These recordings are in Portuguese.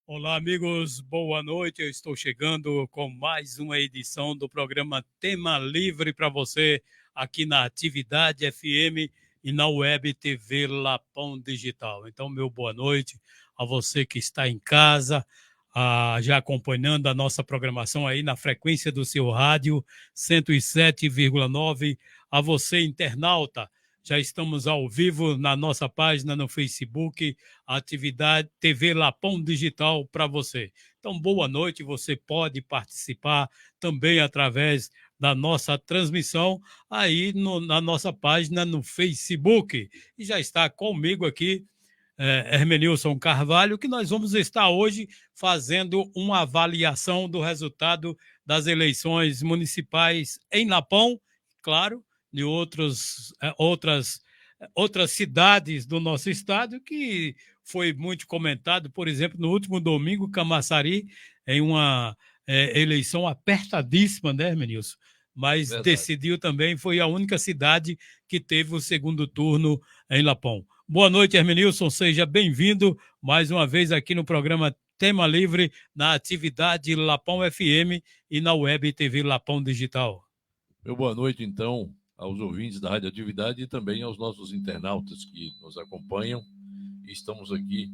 Olá, amigos, boa noite. Eu estou chegando com mais uma edição do programa Tema Livre para você, aqui na Atividade FM e na Web TV Lapão Digital. Então, meu boa noite a você que está em casa, já acompanhando a nossa programação aí na frequência do seu rádio 107,9. A você, internauta, já estamos ao vivo na nossa página no Facebook, Atividade TV Lapão Digital para você. Então, boa noite, você pode participar também através da nossa transmissão aí na nossa página no Facebook. E já está comigo aqui Hermenilson Carvalho, que nós vamos estar hoje fazendo uma avaliação do resultado das eleições municipais em Lapão, claro, de outras cidades do nosso estado, que foi muito comentado, por exemplo, no último domingo, Camaçari, em uma eleição apertadíssima, né, Hermenilson? Mas Verdade. decidiu também, foi a única cidade que teve o segundo turno em Lapão. Boa noite, Hermenilson, seja bem-vindo mais uma vez aqui no programa Tema Livre, na Atividade Lapão FM e na Web TV Lapão Digital. Meu boa noite, então, aos ouvintes da Rádio Atividade e também aos nossos internautas que nos acompanham. Estamos aqui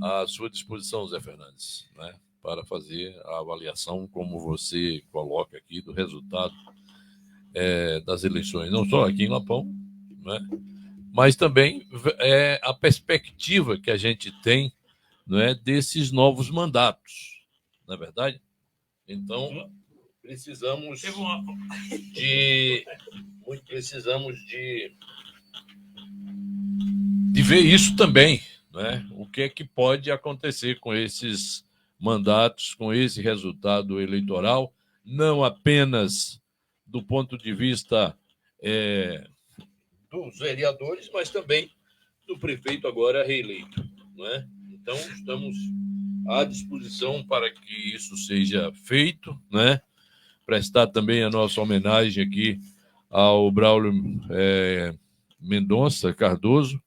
à sua disposição, Zé Fernandes, né, para fazer a avaliação, como você coloca aqui, do resultado das eleições, não só aqui em Lapão, né, mas também a perspectiva que a gente tem, né, desses novos mandatos, não é verdade? Então, precisamos de ver isso também, né? O que é que pode acontecer com esses mandatos, com esse resultado eleitoral, não apenas do ponto de vista dos vereadores, mas também do prefeito agora reeleito, não é? Então, estamos à disposição para que isso seja feito, né? Prestar também a nossa homenagem aqui ao Braulio Mendonça Cardoso,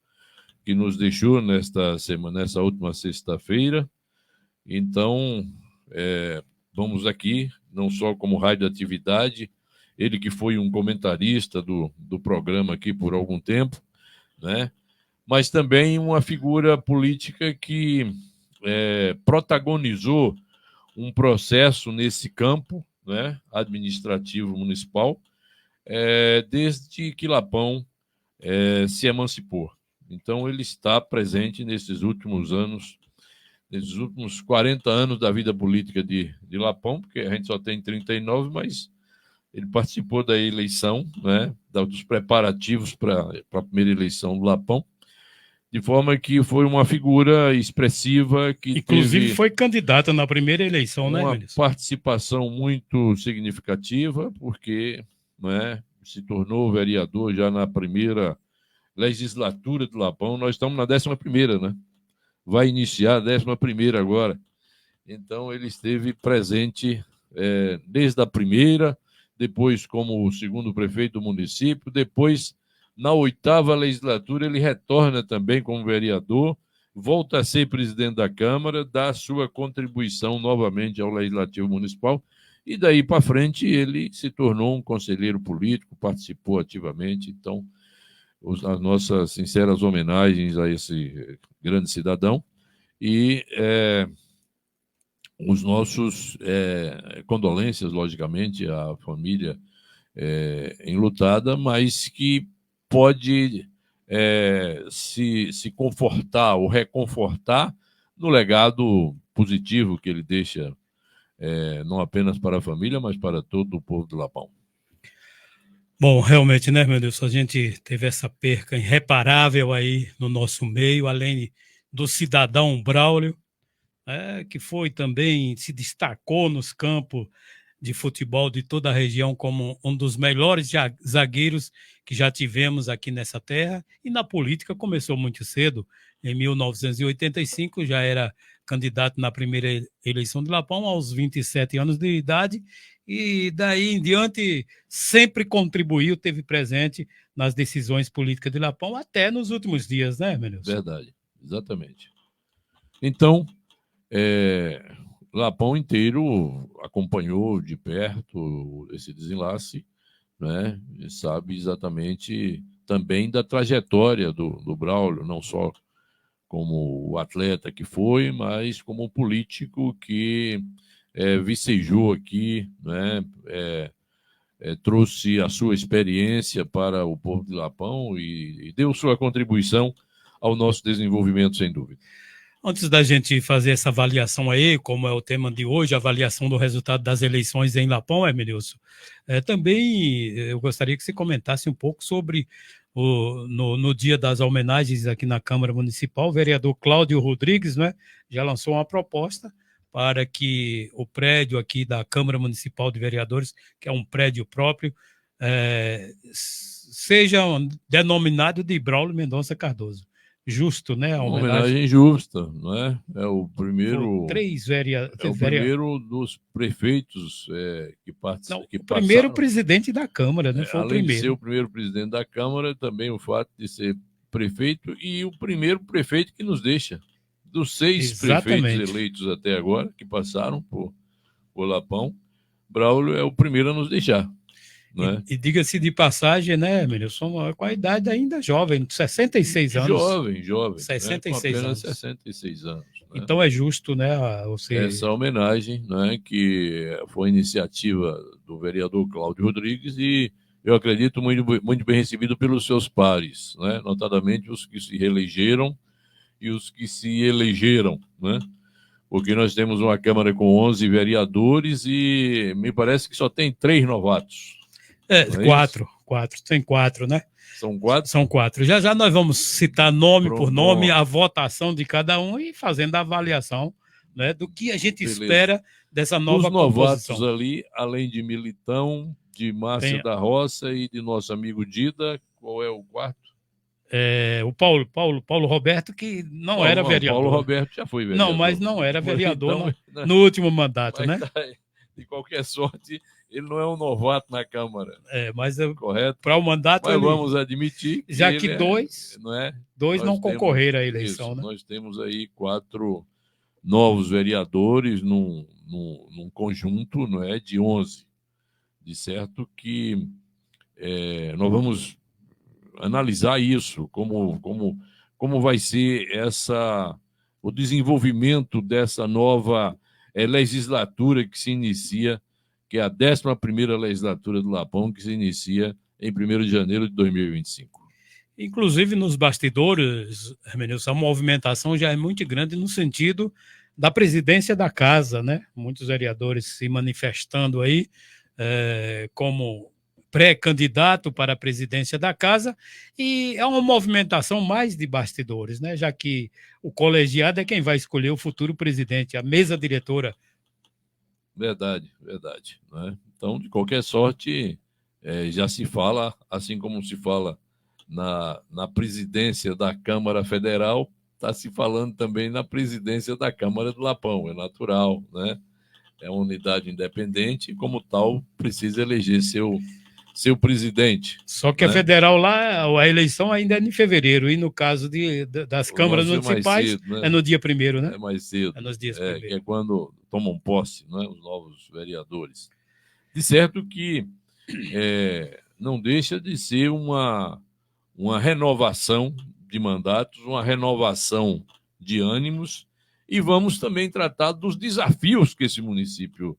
que nos deixou nessa última sexta-feira. Então, vamos aqui, não só como Rádio Atividade, ele que foi um comentarista do programa aqui por algum tempo, né? Mas também uma figura política que protagonizou um processo nesse campo, né, administrativo municipal, desde que Lapão se emancipou. Então, ele está presente nesses últimos anos, nesses últimos 40 anos da vida política de Lapão, porque a gente só tem 39, mas ele participou da eleição, né, dos preparativos para a primeira eleição do Lapão, de forma que foi uma figura expressiva que inclusive foi candidata na primeira eleição, né, uma participação muito significativa, porque, né, se tornou vereador já na primeira legislatura do Lapão. Nós estamos na 11ª, né? Vai iniciar a 11ª agora. Então, ele esteve presente desde a primeira, depois como o segundo prefeito do município, depois, na 8ª legislatura, ele retorna também como vereador, volta a ser presidente da Câmara, dá sua contribuição novamente ao Legislativo Municipal, e daí para frente ele se tornou um conselheiro político, participou ativamente. Então, as nossas sinceras homenagens a esse grande cidadão e os nossos condolências, logicamente, à família enlutada, mas que pode se confortar ou reconfortar no legado positivo que ele deixa, não apenas para a família, mas para todo o povo do Lapão. Bom, realmente, né, meu Deus, a gente teve essa perca irreparável aí no nosso meio, além do cidadão Braulio, que foi também, se destacou nos campos de futebol de toda a região como um dos melhores zagueiros que já tivemos aqui nessa terra. E na política começou muito cedo. Em 1985 já era candidato na primeira eleição de Lapão, aos 27 anos de idade, e daí em diante sempre contribuiu, teve presente nas decisões políticas de Lapão, até nos últimos dias, né, Menilson? Verdade, exatamente. Então, Lapão inteiro acompanhou de perto esse desenlace, né? E sabe exatamente também da trajetória do Braulio, não só como o atleta que foi, mas como o político que vicejou aqui, né? Trouxe a sua experiência para o povo de Lapão e deu sua contribuição ao nosso desenvolvimento, sem dúvida. Antes da gente fazer essa avaliação aí, como é o tema de hoje, a avaliação do resultado das eleições em Lapão, Emilson, também eu gostaria que você comentasse um pouco sobre no dia das homenagens aqui na Câmara Municipal, o vereador Cláudio Rodrigues, né, já lançou uma proposta para que o prédio aqui da Câmara Municipal de Vereadores, que é um prédio próprio, seja denominado de Braulio Mendonça Cardoso. Justo, né? Uma homenagem justa, não é? É o primeiro. O primeiro dos prefeitos que passaram. O primeiro presidente da Câmara, né? Foi além o primeiro. de ser o primeiro presidente da Câmara, também o fato de ser prefeito e o primeiro prefeito que nos deixa. Dos 6 prefeitos eleitos até agora, que passaram por Lapão, Braulio é o primeiro a nos deixar. Né? E diga-se de passagem, né, Menilson, com a idade ainda jovem, 66 anos. Jovem. 66 apenas anos. 66 anos. Né? Então é justo, né? Essa homenagem, né, que foi iniciativa do vereador Cláudio Rodrigues e eu acredito muito bem recebido pelos seus pares, né? Notadamente os que se reelegeram e os que se elegeram, né? Porque nós temos uma Câmara com 11 vereadores e me parece que só tem 3 novatos. Quatro. Tem 4, né? São 4? São 4. Já nós vamos citar nome por nome, a votação de cada um e fazendo a avaliação, né, do que a gente espera dessa nova composição. Os novatos ali, além de Militão, de Márcia da Roça e de nosso amigo Dida, qual é o quarto? O Paulo Roberto, que não era vereador. Paulo Roberto já foi vereador. Não, mas não era vereador então, no último mandato, né? De qualquer sorte, ele não é um novato na Câmara. Mas correto. Para o mandato. Mas vamos admitir que já que dois não concorreram à eleição. Né? Nós temos aí 4 novos vereadores num conjunto, não é, de 11. De certo que nós vamos analisar isso, como vai ser o desenvolvimento dessa nova legislatura que se inicia, que é a 11ª legislatura do Lapão, que se inicia em 1º de janeiro de 2025. Inclusive, nos bastidores, Hermenilson, a movimentação já é muito grande no sentido da presidência da casa, né? Muitos vereadores se manifestando aí como pré-candidato para a presidência da casa, e é uma movimentação mais de bastidores, né? Já que o colegiado é quem vai escolher o futuro presidente, a mesa diretora. Verdade. Né? Então, de qualquer sorte, já se fala, assim como se fala na presidência da Câmara Federal, está se falando também na presidência da Câmara do Lapão, é natural, né? É uma unidade independente e, como tal, precisa eleger seu presidente. Só que, né, a federal lá, a eleição ainda é em fevereiro, e no caso das câmaras municipais, cedo, né? É no dia 1º, né? É mais cedo. É nos dias primeiros. Que é quando tomam posse, né, os novos vereadores. De certo que não deixa de ser uma renovação de mandatos, uma renovação de ânimos, e vamos também tratar dos desafios que esse município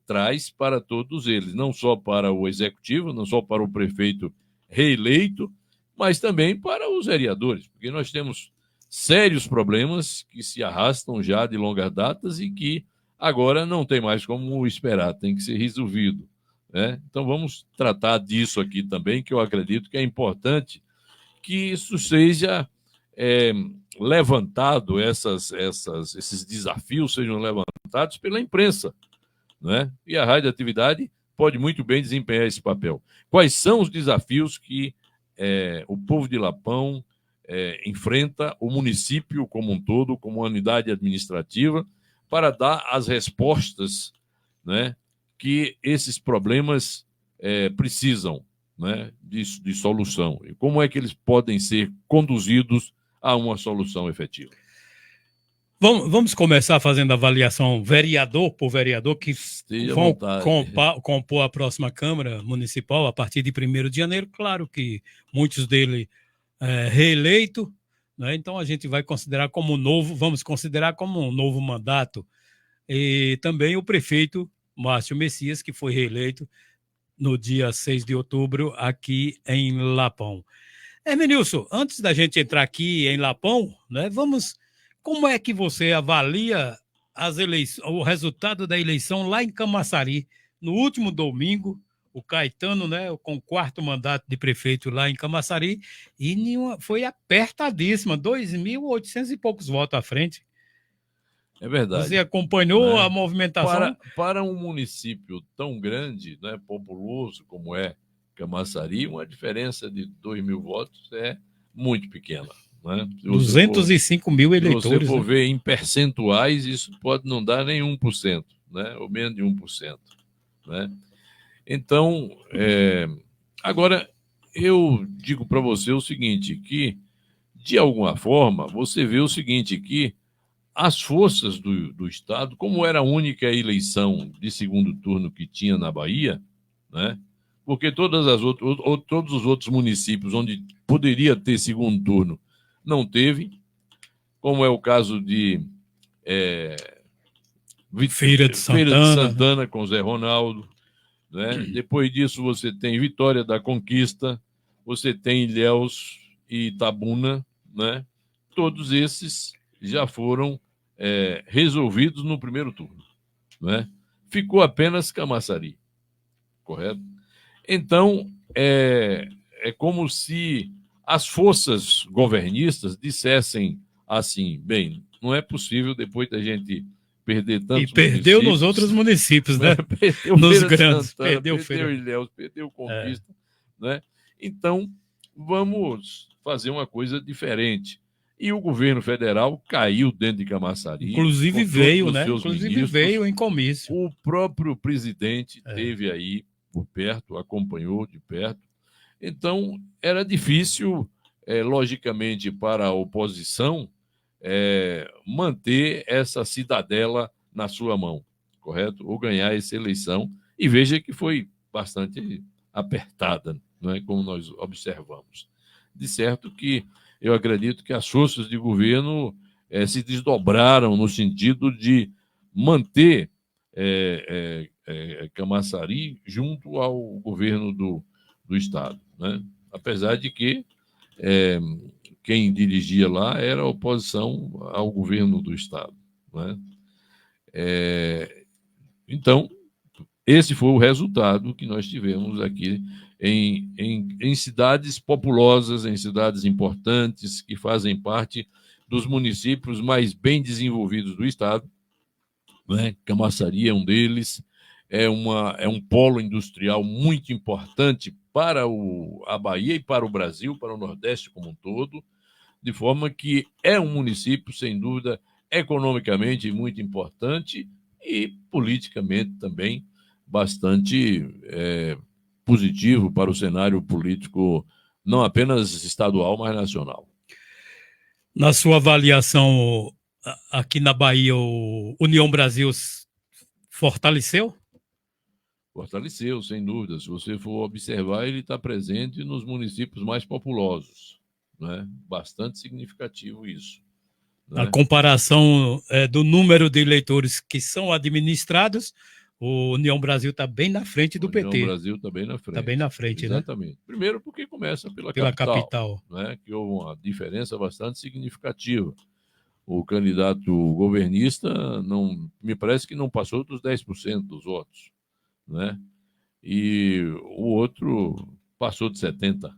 traz para todos eles, não só para o executivo, não só para o prefeito reeleito, mas também para os vereadores, porque nós temos sérios problemas que se arrastam já de longas datas e que agora não tem mais como esperar, tem que ser resolvido, né? Então vamos tratar disso aqui também, que eu acredito que é importante que isso seja levantado, esses desafios sejam levantados pela imprensa, né? E a radioatividade pode muito bem desempenhar esse papel. Quais são os desafios que o povo de Lapão enfrenta, o município como um todo, como uma unidade administrativa, para dar as respostas, né, que esses problemas precisam, né, de solução? E como é que eles podem ser conduzidos a uma solução efetiva? Vamos começar fazendo a avaliação vereador por vereador, que vão compor a próxima Câmara Municipal a partir de 1º de janeiro. Claro que muitos deles reeleito, né? Então a gente vai considerar como novo, vamos considerar como um novo mandato. E também o prefeito Márcio Messias, que foi reeleito no dia 6 de outubro aqui em Lapão. Hermenilson, antes da gente entrar aqui em Lapão, né, como é que você avalia o resultado da eleição lá em Camaçari? No último domingo, o Caetano, né, com o 4º mandato de prefeito lá em Camaçari, e foi apertadíssima, 2.800 e poucos votos à frente. É verdade. Você acompanhou a movimentação? Para um município tão grande, né, populoso como é Camaçari, uma diferença de 2.000 votos é muito pequena. Né? 205 mil eleitores. Se você for ver em percentuais, isso pode não dar nem 1%, né? Ou menos de 1%. Né? Então, agora, eu digo para você o seguinte, que, de alguma forma, você vê o seguinte, que as forças do Estado, como era a única eleição de segundo turno que tinha na Bahia, né? Porque todos os outros municípios onde poderia ter segundo turno não teve, como é o caso de Feira de Santana com Zé Ronaldo, né? Depois disso você tem Vitória da Conquista, você tem Ilhéus e Itabuna, né? Todos esses já foram resolvidos no primeiro turno, né? Ficou apenas Camaçari, correto? Então, é como se as forças governistas dissessem assim, bem, não é possível, depois da gente perder tantos E perdeu nos outros municípios, né? Perdeu nos Feira grandes, Santana, perdeu Ilhéus, perdeu Conquista, né? Então, vamos fazer uma coisa diferente. E o governo federal caiu dentro de Camaçari. Inclusive veio, né? Inclusive veio em comício. O próprio presidente esteve aí por perto, acompanhou de perto. Então, era difícil, logicamente, para a oposição manter essa cidadela na sua mão, correto? Ou ganhar essa eleição. E veja que foi bastante apertada, não é? Como nós observamos. De certo que eu acredito que as forças de governo se desdobraram no sentido de manter Camaçari junto ao governo do Estado, né? Apesar de que quem dirigia lá era a oposição ao governo do Estado, né? Então, esse foi o resultado que nós tivemos aqui em cidades populosas, em cidades importantes, que fazem parte dos municípios mais bem desenvolvidos do Estado, né? Camaçari é um deles, é um polo industrial muito importante para a Bahia e para o Brasil, para o Nordeste como um todo, de forma que é um município, sem dúvida, economicamente muito importante e politicamente também bastante positivo para o cenário político, não apenas estadual, mas nacional. Na sua avaliação, aqui na Bahia, o União Brasil fortaleceu? Fortaleceu, sem dúvida. Se você for observar, ele está presente nos municípios mais populosos, né? Bastante significativo isso. Né? A comparação do número de eleitores que são administrados, o União Brasil está bem na frente do PT. O União Brasil está bem na frente. Está bem na frente, exatamente. Né? Primeiro porque começa pela capital. Né? Que houve uma diferença bastante significativa. O candidato governista me parece que não passou dos 10% dos votos, né? E o outro passou de 70%,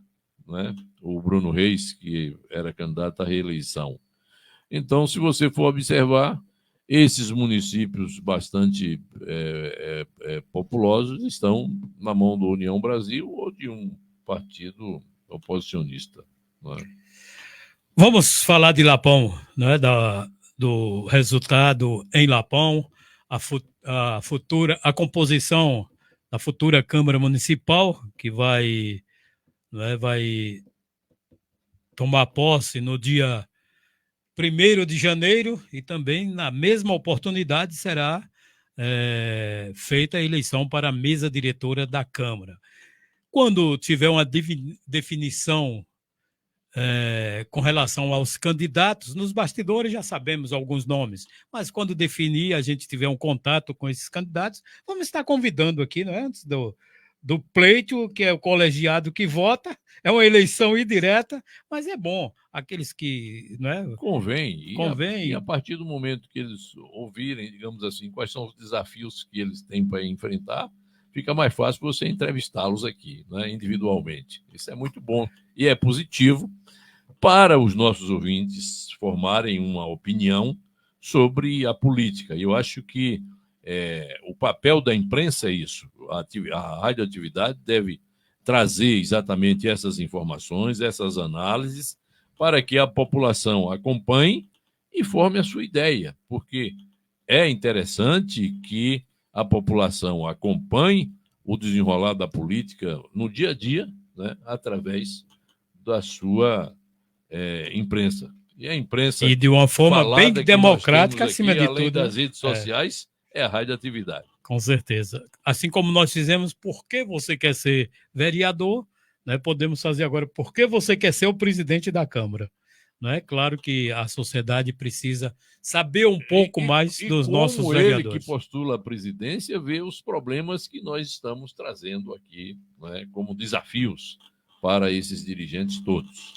né? O Bruno Reis, que era candidato à reeleição. Então, se você for observar, Esses municípios bastante populosos estão na mão do União Brasil ou de um partido oposicionista. Não é? Vamos falar de Lapão, né, do resultado em Lapão, a composição da futura Câmara Municipal, que vai tomar posse no dia 1º de janeiro, e também, na mesma oportunidade, será feita a eleição para a mesa diretora da Câmara. Quando tiver uma definição com relação aos candidatos, nos bastidores já sabemos alguns nomes, mas quando definir, a gente tiver um contato com esses candidatos, vamos estar convidando aqui, não é? Antes do pleito, que é o colegiado que vota, é uma eleição indireta, mas é bom, aqueles que, não é? Convém. Convém. E a partir do momento que eles ouvirem, digamos assim, quais são os desafios que eles têm para enfrentar, fica mais fácil você entrevistá-los aqui, né, individualmente. Isso é muito bom e é positivo para os nossos ouvintes formarem uma opinião sobre a política. E eu acho que o papel da imprensa é isso. A radioatividade deve trazer exatamente essas informações, essas análises, para que a população acompanhe e forme a sua ideia, porque é interessante que a população acompanhe o desenrolar da política no dia a dia, né, através da sua imprensa. E a imprensa, e de uma forma bem falada democrática, aqui, acima de além tudo. das redes sociais, é a radioatividade. Com certeza. Assim como nós fizemos Por que você quer ser vereador, né, podemos fazer agora Por que você quer ser o presidente da Câmara. Não é claro que a sociedade precisa saber um pouco mais dos nossos vereadores. Como ele que postula a presidência vê os problemas que nós estamos trazendo aqui, né, como desafios para esses dirigentes todos.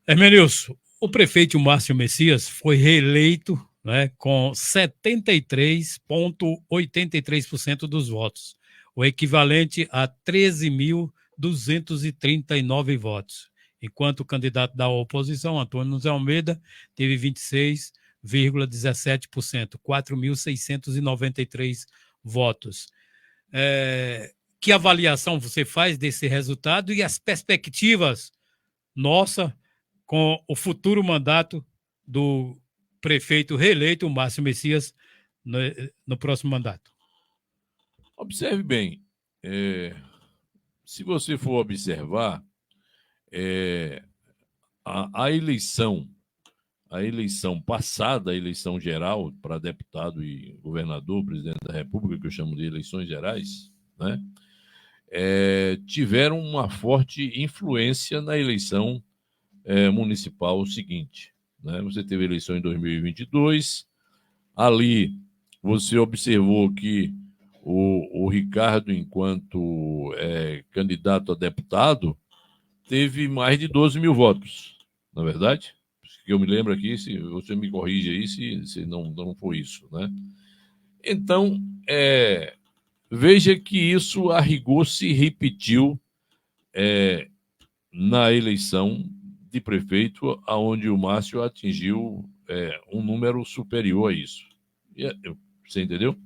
Hermenilson, o prefeito Márcio Messias foi reeleito, né, com 73,83% dos votos, o equivalente a 13.239 votos, enquanto o candidato da oposição, Antônio José Almeida, teve 26,17%, 4.693 votos. Que avaliação você faz desse resultado e as perspectivas nossa com o futuro mandato do prefeito reeleito, Márcio Messias, no próximo mandato? Observe bem, se você for observar, a eleição passada, a eleição geral para deputado e governador, presidente da República, que eu chamo de eleições gerais, né, tiveram uma forte influência na eleição municipal seguinte. Né? Você teve eleição em 2022, ali você observou que o Ricardo, enquanto candidato a deputado, teve mais de 12 mil votos, na verdade? Que eu me lembro aqui, se você me corrige aí, se não for isso, né? Então, veja que isso, a rigor, se repetiu na eleição de prefeito, onde o Márcio atingiu um número superior a isso. Você entendeu?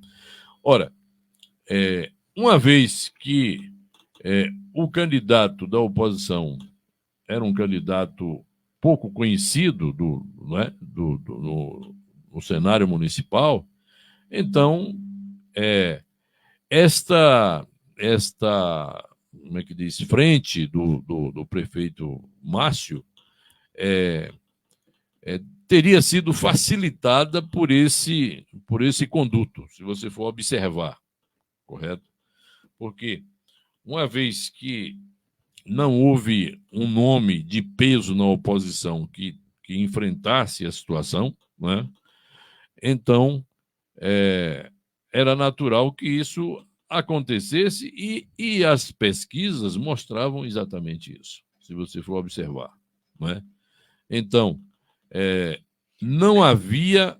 Ora, uma vez que o candidato da oposição era um candidato pouco conhecido no cenário municipal, então esta como é que diz, frente do prefeito Márcio teria sido facilitada por esse conduto, se você for observar, correto? Porque uma vez que não houve um nome de peso na oposição que enfrentasse a situação, né? Então era natural que isso acontecesse e as pesquisas mostravam exatamente isso, se você for observar, né? Então, não havia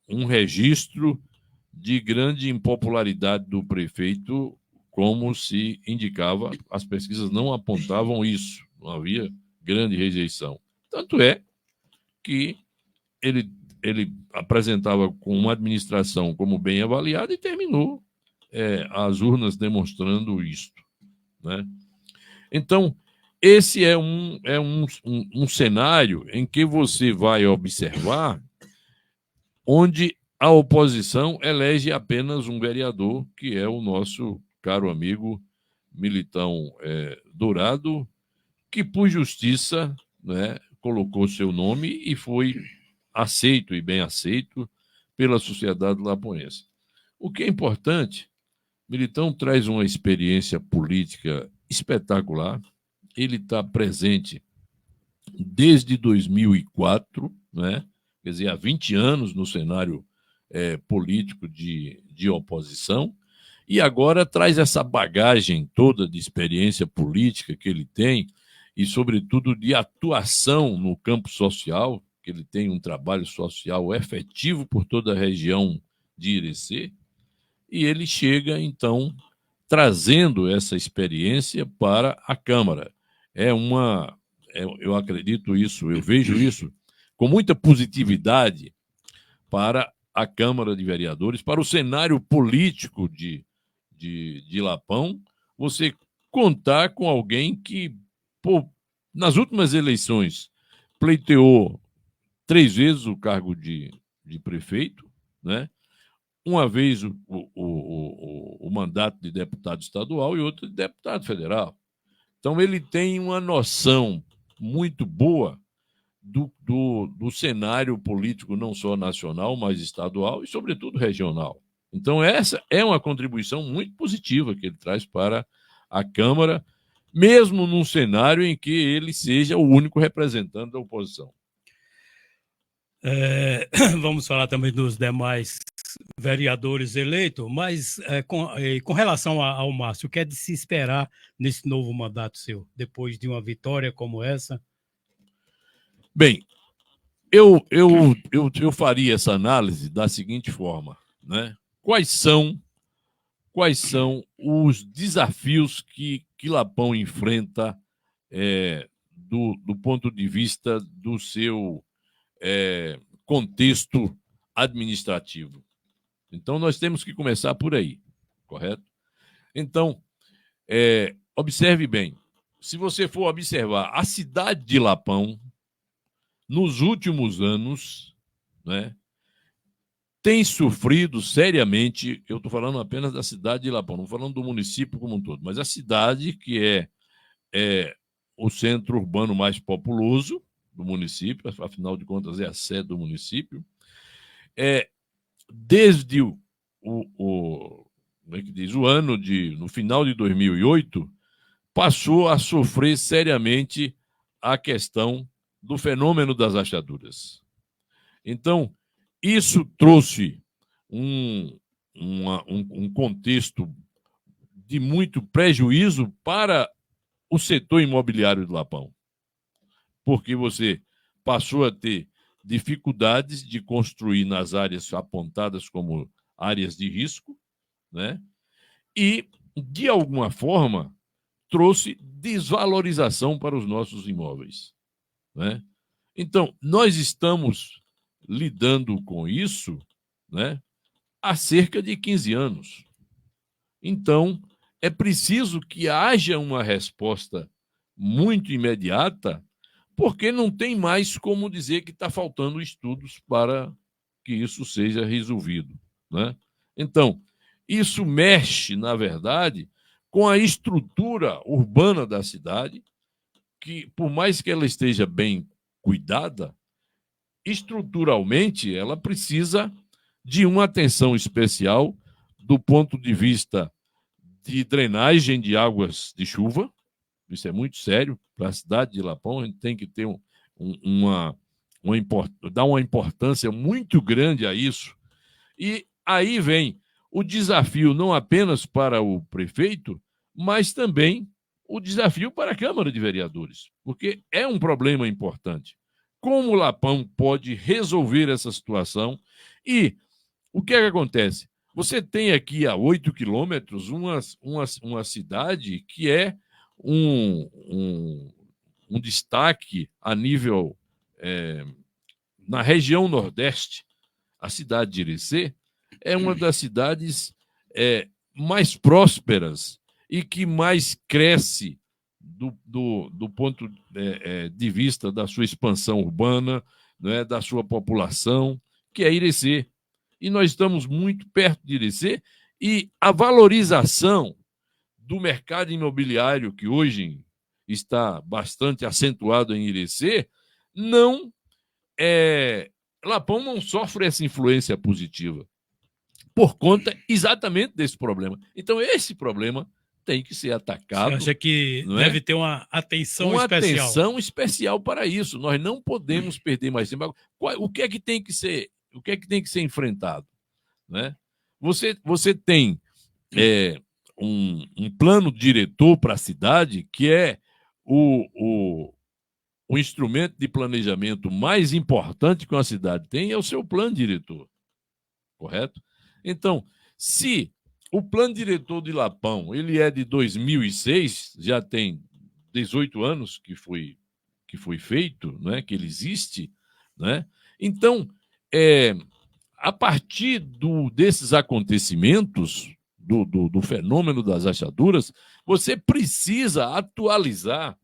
um registro de grande impopularidade do prefeito, como se indicava, as pesquisas não apontavam isso, não havia grande rejeição. Tanto é que ele apresentava com uma administração como bem avaliada e terminou as urnas demonstrando isto, né? Então, esse é um cenário em que você vai observar onde a oposição elege apenas um vereador, que é o nosso caro amigo Militão Dourado, que, por justiça, né, colocou seu nome e foi aceito e bem aceito pela sociedade lapoense. O que é importante, Militão traz uma experiência política espetacular, ele está presente desde 2004, né? Quer dizer, há 20 anos no cenário político de oposição, e agora traz essa bagagem toda de experiência política que ele tem, e, sobretudo, de atuação no campo social, que ele tem um trabalho social efetivo por toda a região de Irecê, e ele chega, então, trazendo essa experiência para a Câmara. Eu acredito isso, eu vejo isso com muita positividade para a Câmara de Vereadores, para o cenário político de Lapão, você contar com alguém que, nas últimas eleições, pleiteou 3 vezes o cargo de prefeito, né? Uma vez o mandato de deputado estadual e outra de deputado federal. Então, ele tem uma noção muito boa do cenário político, não só nacional, mas estadual e, sobretudo, regional. Então, essa é uma contribuição muito positiva que ele traz para a Câmara, mesmo num cenário em que ele seja o único representante da oposição. Vamos falar também dos demais vereadores eleitos, mas com relação ao Márcio, o que é de se esperar nesse novo mandato seu, depois de uma vitória como essa? Bem, eu faria essa análise da seguinte forma, né? Quais são os desafios que Lapão enfrenta do ponto de vista do seu contexto administrativo? Então, nós temos que começar por aí, correto? Então, observe bem. Se você for observar a cidade de Lapão, nos últimos anos, né, tem sofrido seriamente, eu estou falando apenas da cidade de Lapão, não estou falando do município como um todo, mas a cidade que é o centro urbano mais populoso do município, afinal de contas é a sede do município, desde como é que diz, no final de 2008, passou a sofrer seriamente a questão do fenômeno das rachaduras. Então, isso trouxe um contexto de muito prejuízo para o setor imobiliário do Lapão, porque você passou a ter dificuldades de construir nas áreas apontadas como áreas de risco, né? E, de alguma forma, trouxe desvalorização para os nossos imóveis, né? Então, nós estamos lidando com isso, né, há cerca de 15 anos. Então, é preciso que haja uma resposta muito imediata, porque não tem mais como dizer que está faltando estudos para que isso seja resolvido, né? Então, isso mexe, na verdade, com a estrutura urbana da cidade, que, por mais que ela esteja bem cuidada, estruturalmente ela precisa de uma atenção especial do ponto de vista de drenagem de águas de chuva. Isso é muito sério para a cidade de Lapão. A gente tem que ter dar uma importância muito grande a isso. E aí vem o desafio não apenas para o prefeito, mas também o desafio para a Câmara de Vereadores, porque é um problema importante. Como o Lapão pode resolver essa situação? E o que é que acontece? Você tem aqui a 8 quilômetros uma cidade que é um destaque a nível na região Nordeste, a cidade de Irecê é uma das cidades mais prósperas e que mais cresce do ponto de vista da sua expansão urbana, né, da sua população, que é Irecê. E nós estamos muito perto de Irecê, e a valorização do mercado imobiliário, que hoje está bastante acentuado em Irecê, não Lapão não sofre essa influência positiva por conta exatamente desse problema. Então, esse problema tem que ser atacado. Você acha que deve ter uma atenção especial? Uma atenção especial para isso. Nós não podemos perder mais tempo. O que é que tem que ser? O que é que tem que ser enfrentado? Né? Você tem um plano diretor para a cidade, que é o instrumento de planejamento mais importante que uma cidade tem, é o seu plano diretor. Correto? Então, se o plano diretor de Lapão ele é de 2006, já tem 18 anos que foi feito, né, que ele existe, né? Então, a partir desses acontecimentos, do fenômeno das rachaduras, você precisa atualizar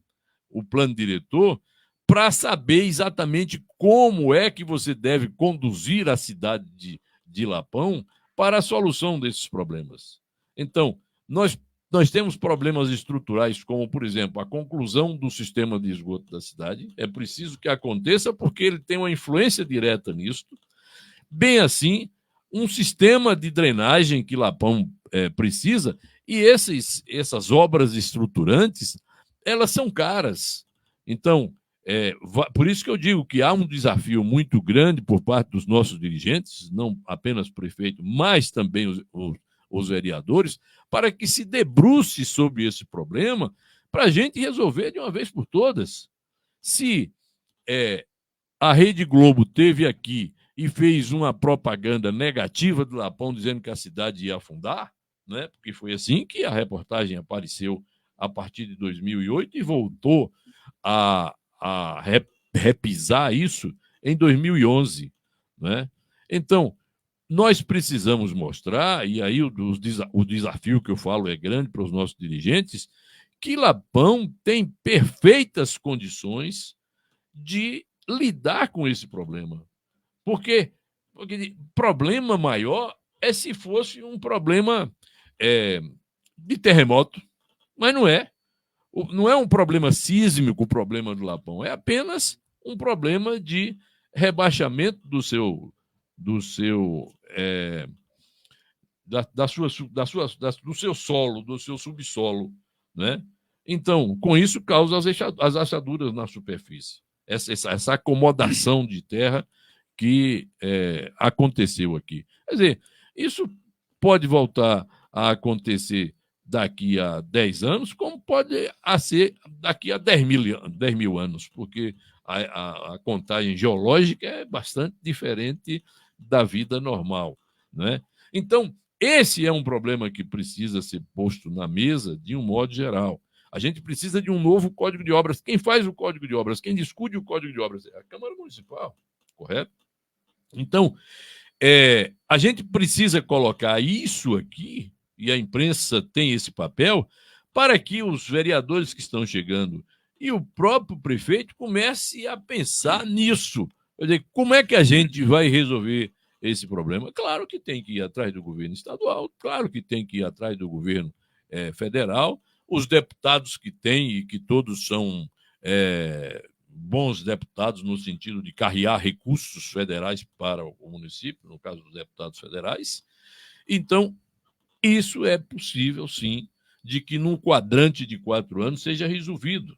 o plano diretor para saber exatamente como é que você deve conduzir a cidade de Lapão para a solução desses problemas. Então, nós temos problemas estruturais, como, por exemplo, a conclusão do sistema de esgoto da cidade. É preciso que aconteça, porque ele tem uma influência direta nisso. Bem assim, um sistema de drenagem que Lapão precisa, e essas obras estruturantes, elas são caras. Então, por isso que eu digo que há um desafio muito grande por parte dos nossos dirigentes, não apenas o prefeito, mas também os vereadores, para que se debruce sobre esse problema, para a gente resolver de uma vez por todas. Se a Rede Globo teve aqui e fez uma propaganda negativa do Lapão, dizendo que a cidade ia afundar, né? Porque foi assim que a reportagem apareceu a partir de 2008 e voltou a repisar isso em 2011. Né? Então, nós precisamos mostrar, e aí o desafio que eu falo é grande para os nossos dirigentes, que Lapão tem perfeitas condições de lidar com esse problema. Porque problema maior é se fosse um problema de terremoto, mas não é. Não é um problema sísmico o problema do Lapão, é apenas um problema de rebaixamento do seu solo, do seu subsolo, né? Então, com isso causa as rachaduras na superfície. Essa acomodação de terra que aconteceu aqui. Quer dizer, isso pode voltar a acontecer daqui a 10 anos, como pode ser daqui a 10 mil anos, porque a contagem geológica é bastante diferente da vida normal. Né? Então, esse é um problema que precisa ser posto na mesa de um modo geral. A gente precisa de um novo Código de Obras. Quem faz o Código de Obras, quem discute o Código de Obras é a Câmara Municipal, correto? Então, a gente precisa colocar isso aqui, e a imprensa tem esse papel, para que os vereadores que estão chegando e o próprio prefeito comece a pensar nisso. Quer dizer, como é que a gente vai resolver esse problema? Claro que tem que ir atrás do governo estadual, claro que tem que ir atrás do governo federal, os deputados que tem, e que todos são bons deputados no sentido de carrear recursos federais para o município, no caso dos deputados federais. Então, isso é possível, sim, de que num quadrante de 4 anos seja resolvido,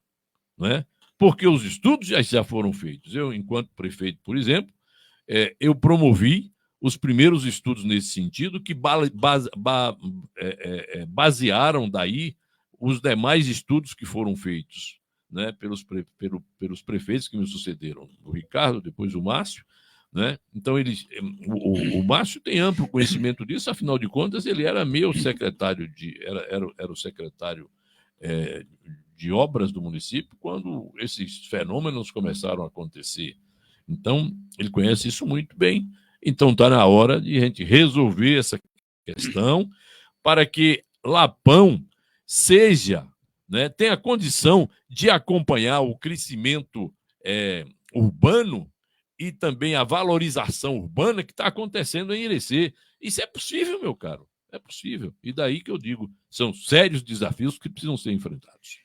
né? Porque os estudos já foram feitos. Eu, enquanto prefeito, por exemplo, eu promovi os primeiros estudos nesse sentido, que basearam daí os demais estudos que foram feitos, né, pelos prefeitos que me sucederam, o Ricardo, depois o Márcio. Né? Então, o Márcio tem amplo conhecimento disso, afinal de contas, ele era meu secretário, era o secretário de obras do município quando esses fenômenos começaram a acontecer. Então, ele conhece isso muito bem. Então, está na hora de a gente resolver essa questão para que Lapão seja, né, tenha condição de acompanhar o crescimento urbano e também a valorização urbana que está acontecendo em Irecê. Isso é possível, meu caro. É possível. E daí que eu digo, são sérios desafios que precisam ser enfrentados.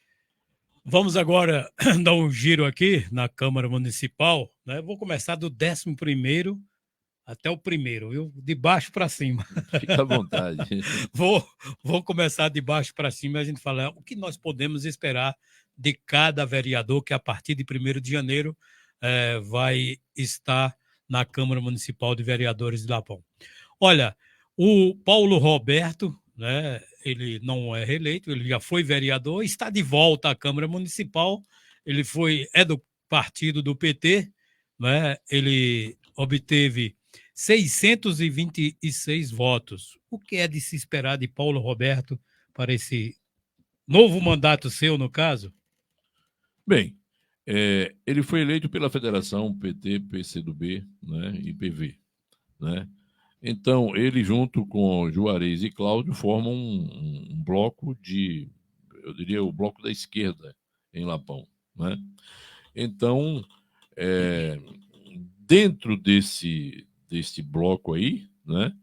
Vamos agora dar um giro aqui na Câmara Municipal, né? Vou começar do 11º até o primeiro, viu? De baixo para cima. Fica à vontade. Vou começar de baixo para cima e a gente falar o que nós podemos esperar de cada vereador que a partir de 1º de janeiro vai estar na Câmara Municipal de Vereadores de Lapão. Olha, o Paulo Roberto, né, ele não é reeleito, ele já foi vereador, está de volta à Câmara Municipal, ele é do partido do PT, né, ele obteve 626 votos. O que é de se esperar de Paulo Roberto para esse novo mandato seu, no caso? Bem, ele foi eleito pela Federação PT, PCdoB, né, e PV, né? Então, ele junto com Juarez e Cláudio formam um bloco eu diria, o bloco da esquerda em Lapão, né? Então, dentro desse bloco aí, né?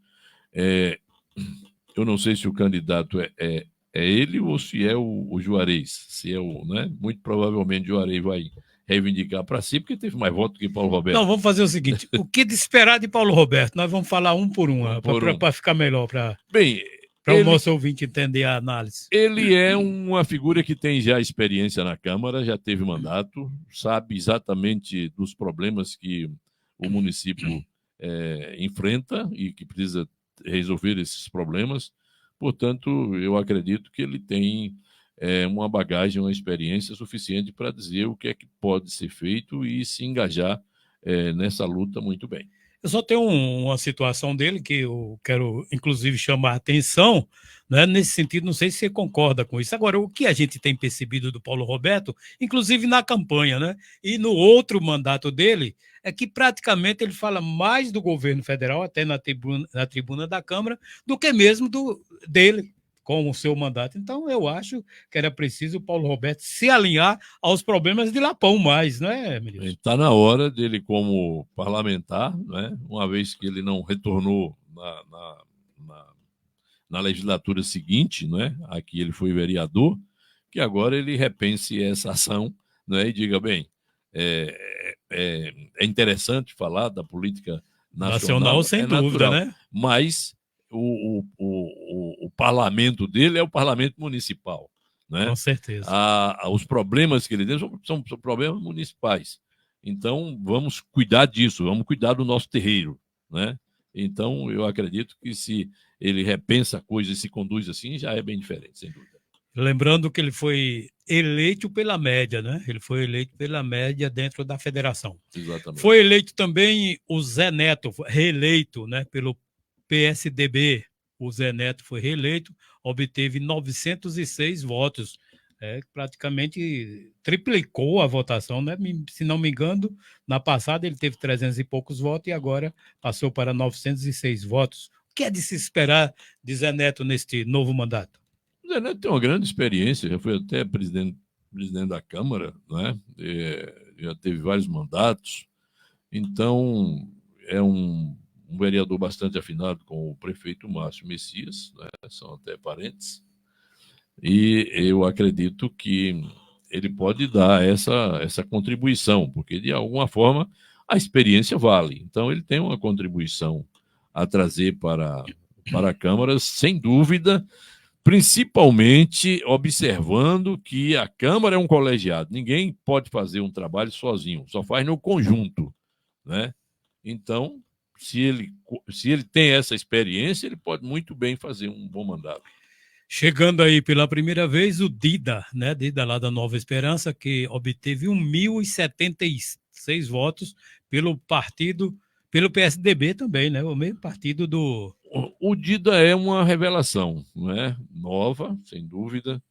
Eu não sei se o candidato é ele ou se é o Juarez, se é né? Muito provavelmente o Juarez vai reivindicar para si, porque teve mais votos que Paulo Roberto. Não, vamos fazer o seguinte: o que de esperar de Paulo Roberto? Nós vamos falar um por um, para ficar melhor, para o nosso ouvinte entender a análise. Ele é uma figura que tem já experiência na Câmara, já teve mandato, sabe exatamente dos problemas que o município enfrenta e que precisa resolver esses problemas. Portanto, eu acredito que ele tem uma bagagem, uma experiência suficiente para dizer o que é que pode ser feito e se engajar nessa luta muito bem. Eu só tenho uma situação dele que eu quero, inclusive, chamar a atenção, né? Nesse sentido, não sei se você concorda com isso. Agora, o que a gente tem percebido do Paulo Roberto, inclusive na campanha, né? E no outro mandato dele, é que praticamente ele fala mais do governo federal, até na tribuna da Câmara, do que mesmo dele com o seu mandato. Então, eu acho que era preciso o Paulo Roberto se alinhar aos problemas de Lapão mais, não é, ministro? Está na hora dele, como parlamentar, né? Uma vez que ele não retornou na legislatura seguinte, né? Aqui ele foi vereador, que agora ele repense essa ação, né? E diga, bem, é interessante falar da política nacional sem dúvida, natural, né? Mas o parlamento dele é o parlamento municipal, né? Com certeza. Os problemas que ele tem são problemas municipais. Então, vamos cuidar disso, vamos cuidar do nosso terreiro, né? Então, eu acredito que se ele repensa a coisa e se conduz assim, já é bem diferente, sem dúvida. Lembrando que ele foi eleito pela média, né? Ele foi eleito pela média dentro da federação. Exatamente. Foi eleito também o Zé Neto, reeleito, né, pelo PSDB. O Zé Neto foi reeleito, obteve 906 votos. Praticamente triplicou a votação, né? Se não me engano, na passada ele teve 300 e poucos votos e agora passou para 906 votos. O que é de se esperar de Zé Neto neste novo mandato? O Zé Neto tem uma grande experiência, já foi até presidente da Câmara, né? Já teve vários mandatos, então é um vereador bastante afinado com o prefeito Márcio Messias, né? São até parentes, e eu acredito que ele pode dar essa contribuição, porque de alguma forma a experiência vale. Então ele tem uma contribuição a trazer para a Câmara, sem dúvida, principalmente observando que a Câmara é um colegiado. Ninguém pode fazer um trabalho sozinho, só faz no conjunto, né? Então, se ele tem essa experiência, ele pode muito bem fazer um bom mandato. Chegando aí pela primeira vez o Dida, né? Dida lá da Nova Esperança, que obteve 1.076 votos pelo PSDB também, né? O mesmo partido do... O Dida é uma revelação, não é? Nova, sem dúvida,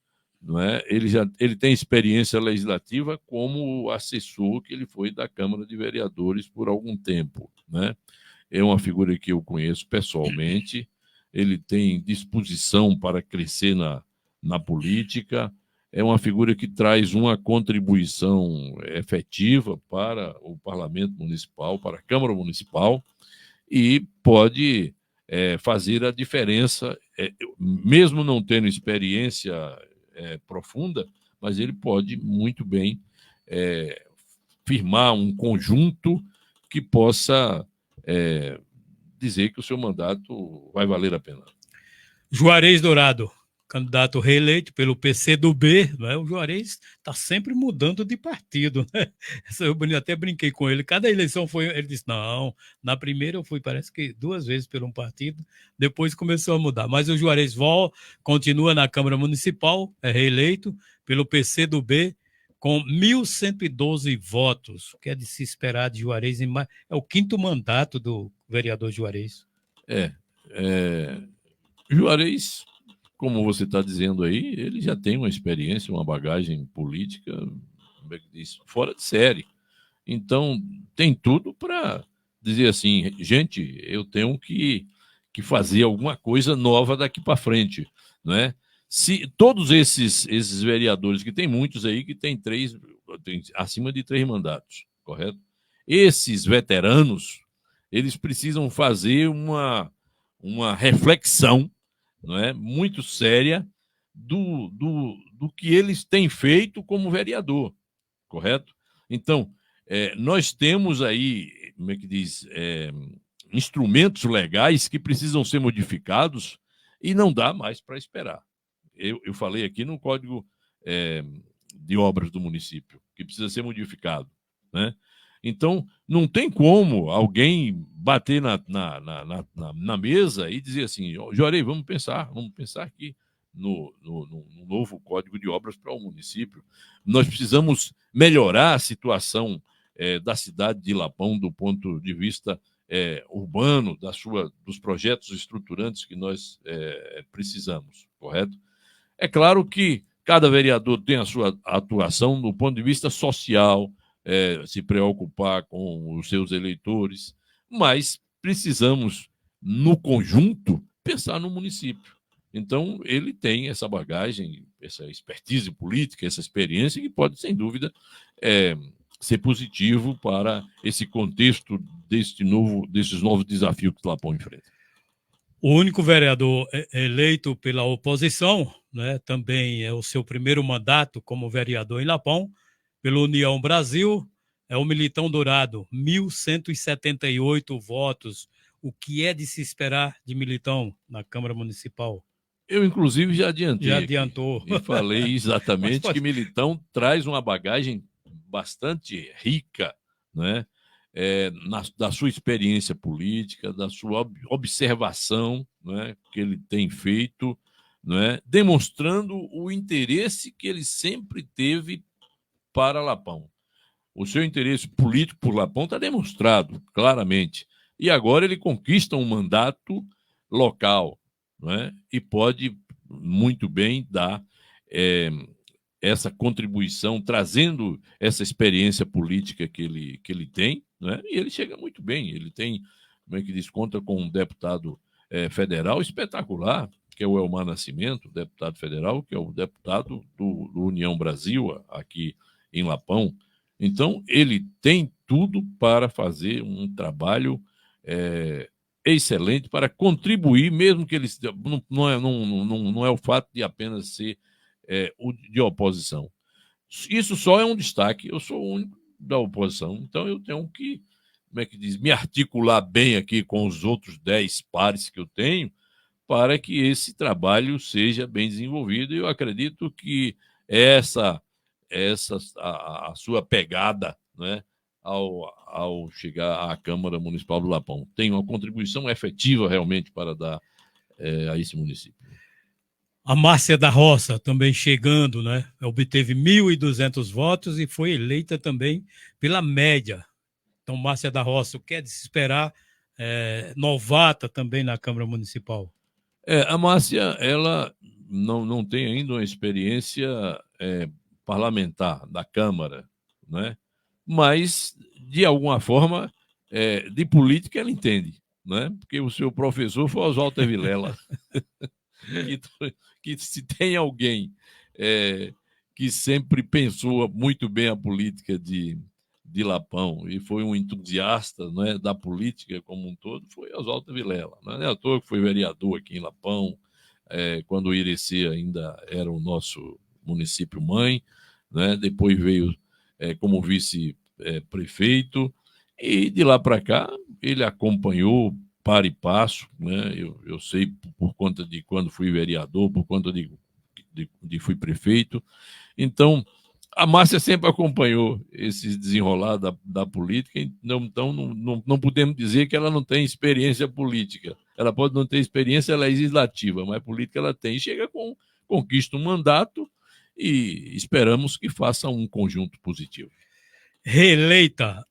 não é? Ele tem experiência legislativa como assessor que ele foi da Câmara de Vereadores por algum tempo, né? É uma figura que eu conheço pessoalmente, ele tem disposição para crescer na política, é uma figura que traz uma contribuição efetiva para o Parlamento Municipal, para a Câmara Municipal, e pode fazer a diferença, mesmo não tendo experiência profunda, mas ele pode muito bem firmar um conjunto que possa dizer que o seu mandato vai valer a pena. Juarez Dourado, candidato reeleito pelo PCdoB, né? O Juarez está sempre mudando de partido, né? Eu até brinquei com ele, cada eleição foi, ele disse, não, na primeira eu fui, parece que 2 vezes por um partido, depois começou a mudar, mas o Juarez continua na Câmara Municipal, é reeleito pelo PCdoB, com 1.112 votos, o que é de se esperar de Juarez, é o 5º mandato do vereador Juarez. Juarez, como você está dizendo aí, ele já tem uma experiência, uma bagagem política, como é que diz, fora de série. Então, tem tudo para dizer assim, gente, eu tenho que fazer alguma coisa nova daqui para frente, não é? Se todos esses vereadores, que tem muitos aí que tem acima de 3 mandatos, correto? Esses veteranos, eles precisam fazer uma reflexão, não é, muito séria do que eles têm feito como vereador, correto? Então, nós temos aí, como é que diz, instrumentos legais que precisam ser modificados e não dá mais para esperar. Eu falei aqui no Código de Obras do município, que precisa ser modificado, né? Então, não tem como alguém bater na mesa e dizer assim, Jorei, vamos pensar aqui no novo Código de Obras para o município. Nós precisamos melhorar a situação da cidade de Ilapão do ponto de vista urbano, dos projetos estruturantes que nós precisamos, correto? É claro que cada vereador tem a sua atuação do ponto de vista social, se preocupar com os seus eleitores, mas precisamos, no conjunto, pensar no município. Então, ele tem essa bagagem, essa expertise política, essa experiência que pode, sem dúvida, ser positivo para esse contexto desses novos desafios que Ilapão enfrenta. O único vereador eleito pela oposição, né, também é o seu primeiro mandato como vereador em Ilapão, pela União Brasil, é o Militão Dourado, 1.178 votos. O que é de se esperar de Militão na Câmara Municipal? Eu, inclusive, já adiantei. Já adiantou. E falei exatamente que Militão traz uma bagagem bastante rica, né? Da sua experiência política, da sua observação, né, que ele tem feito, né, demonstrando o interesse que ele sempre teve para Lapão. O seu interesse político por Lapão está demonstrado claramente. E agora ele conquista um mandato local, né, e pode muito bem dar essa contribuição, trazendo essa experiência política que ele tem, né? E ele chega muito bem. Ele tem, como é que diz, conta com um deputado federal espetacular, que é o Elmar Nascimento, deputado federal, que é o deputado do União Brasil, aqui em Lapão. Então, ele tem tudo para fazer um trabalho excelente, para contribuir, mesmo que ele não é o fato de apenas ser de oposição. Isso só é um destaque. Eu sou o único da oposição, então eu tenho que, como é que diz, me articular bem aqui com os outros 10 pares que eu tenho para que esse trabalho seja bem desenvolvido. E eu acredito que a sua pegada, né, ao chegar à Câmara Municipal do Lapão tem uma contribuição efetiva realmente para dar a esse município. A Márcia da Roça também chegando, né? Obteve 1.200 votos e foi eleita também pela média. Então, Márcia da Roça, o que é de se esperar? Novata também na Câmara Municipal. A Márcia, ela não tem ainda uma experiência parlamentar da Câmara, né? Mas, de alguma forma, de política ela entende, né? Porque o seu professor foi Oswaldo Vilela. que se tem alguém que sempre pensou muito bem a política de Lapão e foi um entusiasta, né, da política como um todo, foi Oswaldo Vilela. Não é à toa que foi vereador aqui em Lapão, quando o Irecê ainda era o nosso município mãe, né? Depois veio como vice-prefeito, e de lá para cá ele acompanhou para e passo, né? Eu sei por conta de quando fui vereador, por conta de fui prefeito. Então, a Márcia sempre acompanhou esse desenrolar da política, então não podemos dizer que ela não tem experiência política. Ela pode não ter experiência legislativa, mas política ela tem. Chega conquista um mandato e esperamos que faça um conjunto positivo. Reeleita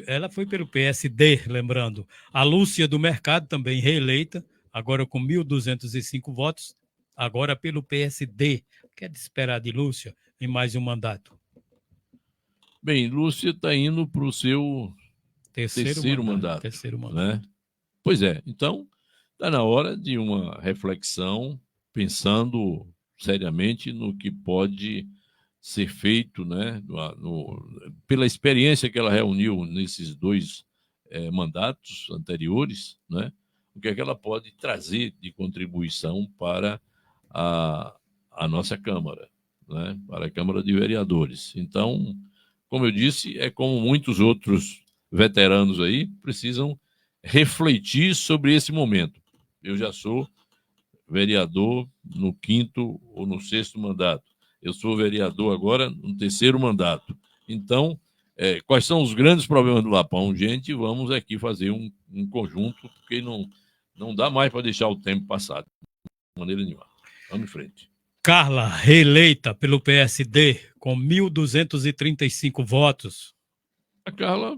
ela foi pelo PSD, lembrando. A Lúcia do Mercado, também reeleita, agora com 1.205 votos, agora pelo PSD. O que é de esperar de Lúcia em mais um mandato? Bem, Lúcia está indo para o seu terceiro mandato. Né? Pois é, então está na hora de uma reflexão, pensando seriamente no que pode ser feito, né, pela experiência que ela reuniu nesses dois mandatos anteriores, né, o que é que ela pode trazer de contribuição para a nossa Câmara, né, para a Câmara de Vereadores. Então, como eu disse, como muitos outros veteranos aí, precisam refletir sobre esse momento. Eu já sou vereador no 5º ou no 6º mandato. Eu sou vereador agora no 3º mandato. Então, quais são os grandes problemas do Lapão? Gente, vamos aqui fazer um conjunto, porque não dá mais para deixar o tempo passar, de maneira nenhuma. Vamos em frente. Carla, reeleita pelo PSD, com 1.235 votos. A Carla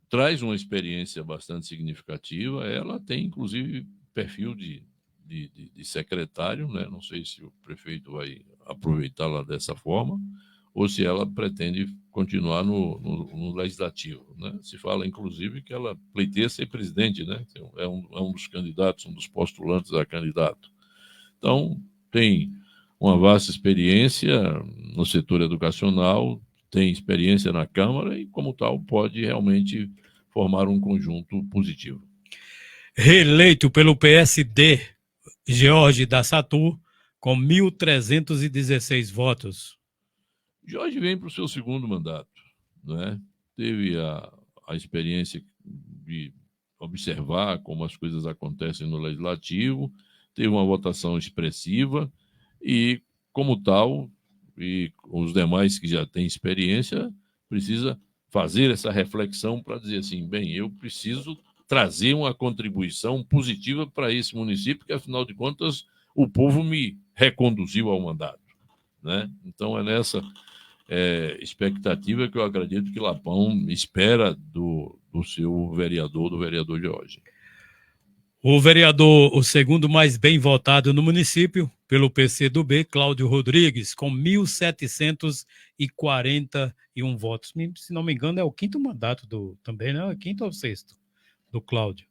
traz uma experiência bastante significativa. Ela tem, inclusive, perfil de secretário, né? Não sei se o prefeito vai aproveitá-la dessa forma ou se ela pretende continuar no legislativo, né? Se fala, inclusive, que ela pleiteia ser presidente, né? É um dos candidatos, um dos postulantes a candidato. Então, tem uma vasta experiência no setor educacional, tem experiência na Câmara e, como tal, pode realmente formar um conjunto positivo. Reeleito pelo PSD, Jorge da Satur, com 1.316 votos. Jorge vem para o seu 2º mandato, né? Teve a experiência de observar como as coisas acontecem no Legislativo, teve uma votação expressiva e, como tal, e os demais que já têm experiência, precisa fazer essa reflexão para dizer assim, bem, eu preciso trazer uma contribuição positiva para esse município, porque, afinal de contas, o povo me reconduziu ao mandato, né? Então, é nessa expectativa que eu acredito que Lapão espera do seu vereador, do vereador Jorge. O vereador, o segundo mais bem votado no município, pelo PCdoB, Cláudio Rodrigues, com 1.741 votos. Se não me engano, é o 5º mandato também, não é? 5º ou 6º do Cláudio.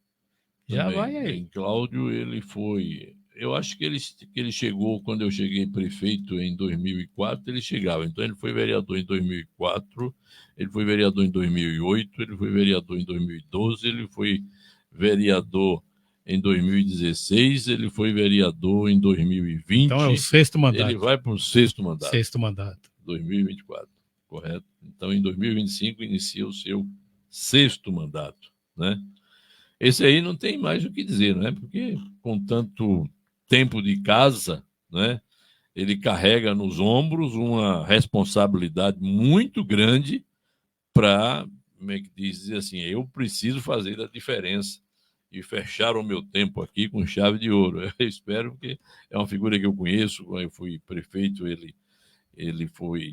Já também, vai aí. Bem, Cláudio, ele foi... Eu acho que ele chegou, quando eu cheguei prefeito em 2004, ele chegava. Então, ele foi vereador em 2004, ele foi vereador em 2008, ele foi vereador em 2012, ele foi vereador em 2016, ele foi vereador em 2020. Então, é o 6º mandato. Ele vai para o 6º mandato. 6º mandato. 2024, correto? Então, em 2025, inicia o seu 6º mandato, né? Esse aí não tem mais o que dizer, né? Porque com tanto tempo de casa, né, ele carrega nos ombros uma responsabilidade muito grande para, como é que diz assim, eu preciso fazer a diferença e fechar o meu tempo aqui com chave de ouro. Eu espero que é uma figura que eu conheço, quando eu fui prefeito, ele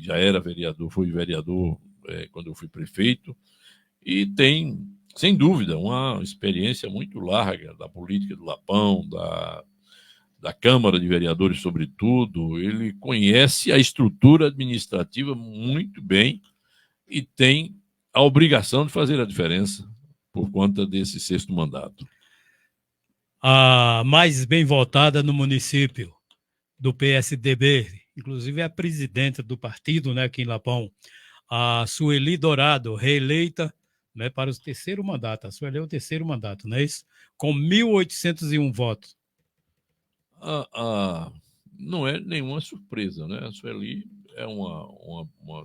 já era vereador, foi vereador quando eu fui prefeito, e tem, sem dúvida, uma experiência muito larga da política do Lapão, da Câmara de Vereadores, sobretudo, ele conhece a estrutura administrativa muito bem e tem a obrigação de fazer a diferença por conta desse 6º mandato. A mais bem votada no município do PSDB, inclusive é a presidenta do partido, né, aqui em Lapão, a Sueli Dourado, reeleita, né, para o 3º mandato. A Sueli é o 3º mandato, não é isso? Com 1.801 votos. Não é nenhuma surpresa, né? A Sueli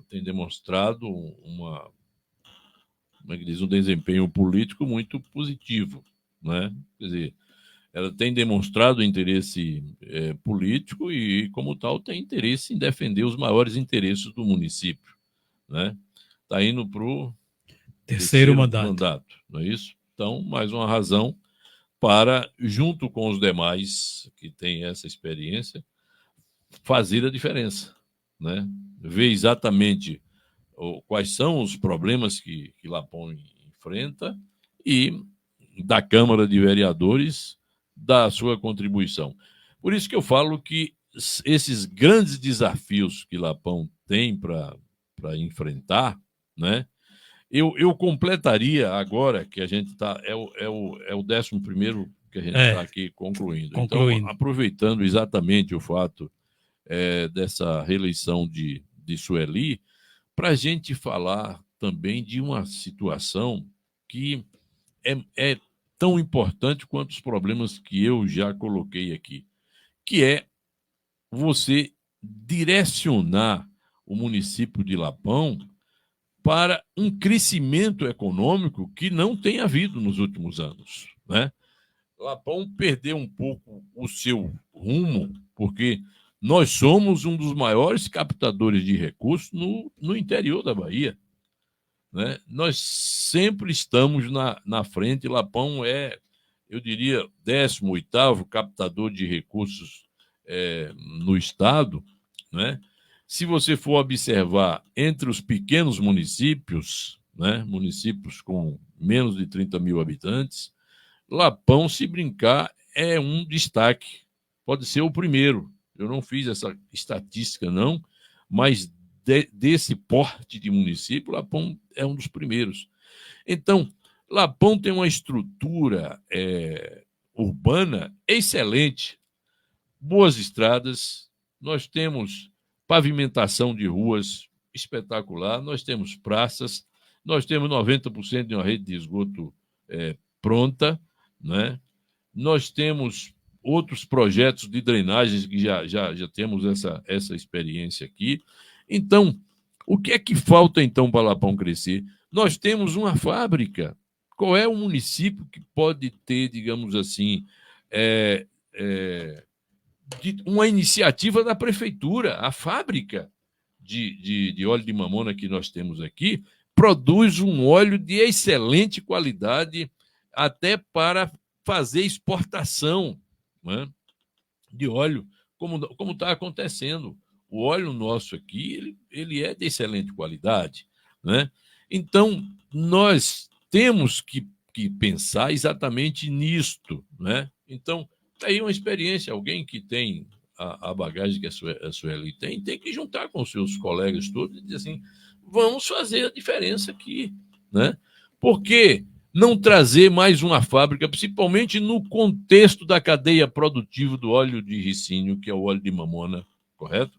tem demonstrado um desempenho político muito positivo, né? Quer dizer, ela tem demonstrado interesse político e, como tal, tem interesse em defender os maiores interesses do município, né? Está indo para o 3º mandato, não é isso? Então, mais uma razão para, junto com os demais que têm essa experiência, fazer a diferença, né? Ver exatamente quais são os problemas que Lapão enfrenta e da Câmara de Vereadores dar a sua contribuição. Por isso que eu falo que esses grandes desafios que Lapão tem para enfrentar, né? Eu completaria agora que a gente está é o 11º que a gente está aqui concluindo. Então, aproveitando exatamente o fato dessa reeleição de Sueli, para a gente falar também de uma situação que é tão importante quanto os problemas que eu já coloquei aqui, que é você direcionar o município de Lapão para um crescimento econômico que não tem havido nos últimos anos, né? Lapão perdeu um pouco o seu rumo, porque nós somos um dos maiores captadores de recursos no interior da Bahia, né? Nós sempre estamos na frente. Lapão é, eu diria, 18º captador de recursos no estado, né? Se você for observar entre os pequenos municípios, né, municípios com menos de 30 mil habitantes, Lapão, se brincar, é um destaque. Pode ser o primeiro. Eu não fiz essa estatística, não, mas desse porte de município, Lapão é um dos primeiros. Então, Lapão tem uma estrutura urbana excelente, boas estradas, nós temos pavimentação de ruas espetacular, nós temos praças, nós temos 90% de uma rede de esgoto pronta, né? Nós temos outros projetos de drenagens que já temos essa experiência aqui. Então, o que é que falta, então, para Lapão crescer? Nós temos uma fábrica. Qual é o município que pode ter, digamos assim, uma iniciativa da prefeitura? A fábrica de óleo de mamona que nós temos aqui produz um óleo de excelente qualidade até para fazer exportação, né, de óleo, como está acontecendo. O óleo nosso aqui ele é de excelente qualidade, né? Então, nós temos que pensar exatamente nisto, né? Então, tá aí uma experiência, alguém que tem a bagagem que a Sueli tem que juntar com os seus colegas todos e dizer assim, vamos fazer a diferença aqui, né? Porque não trazer mais uma fábrica, principalmente no contexto da cadeia produtiva do óleo de ricínio, que é o óleo de mamona, correto?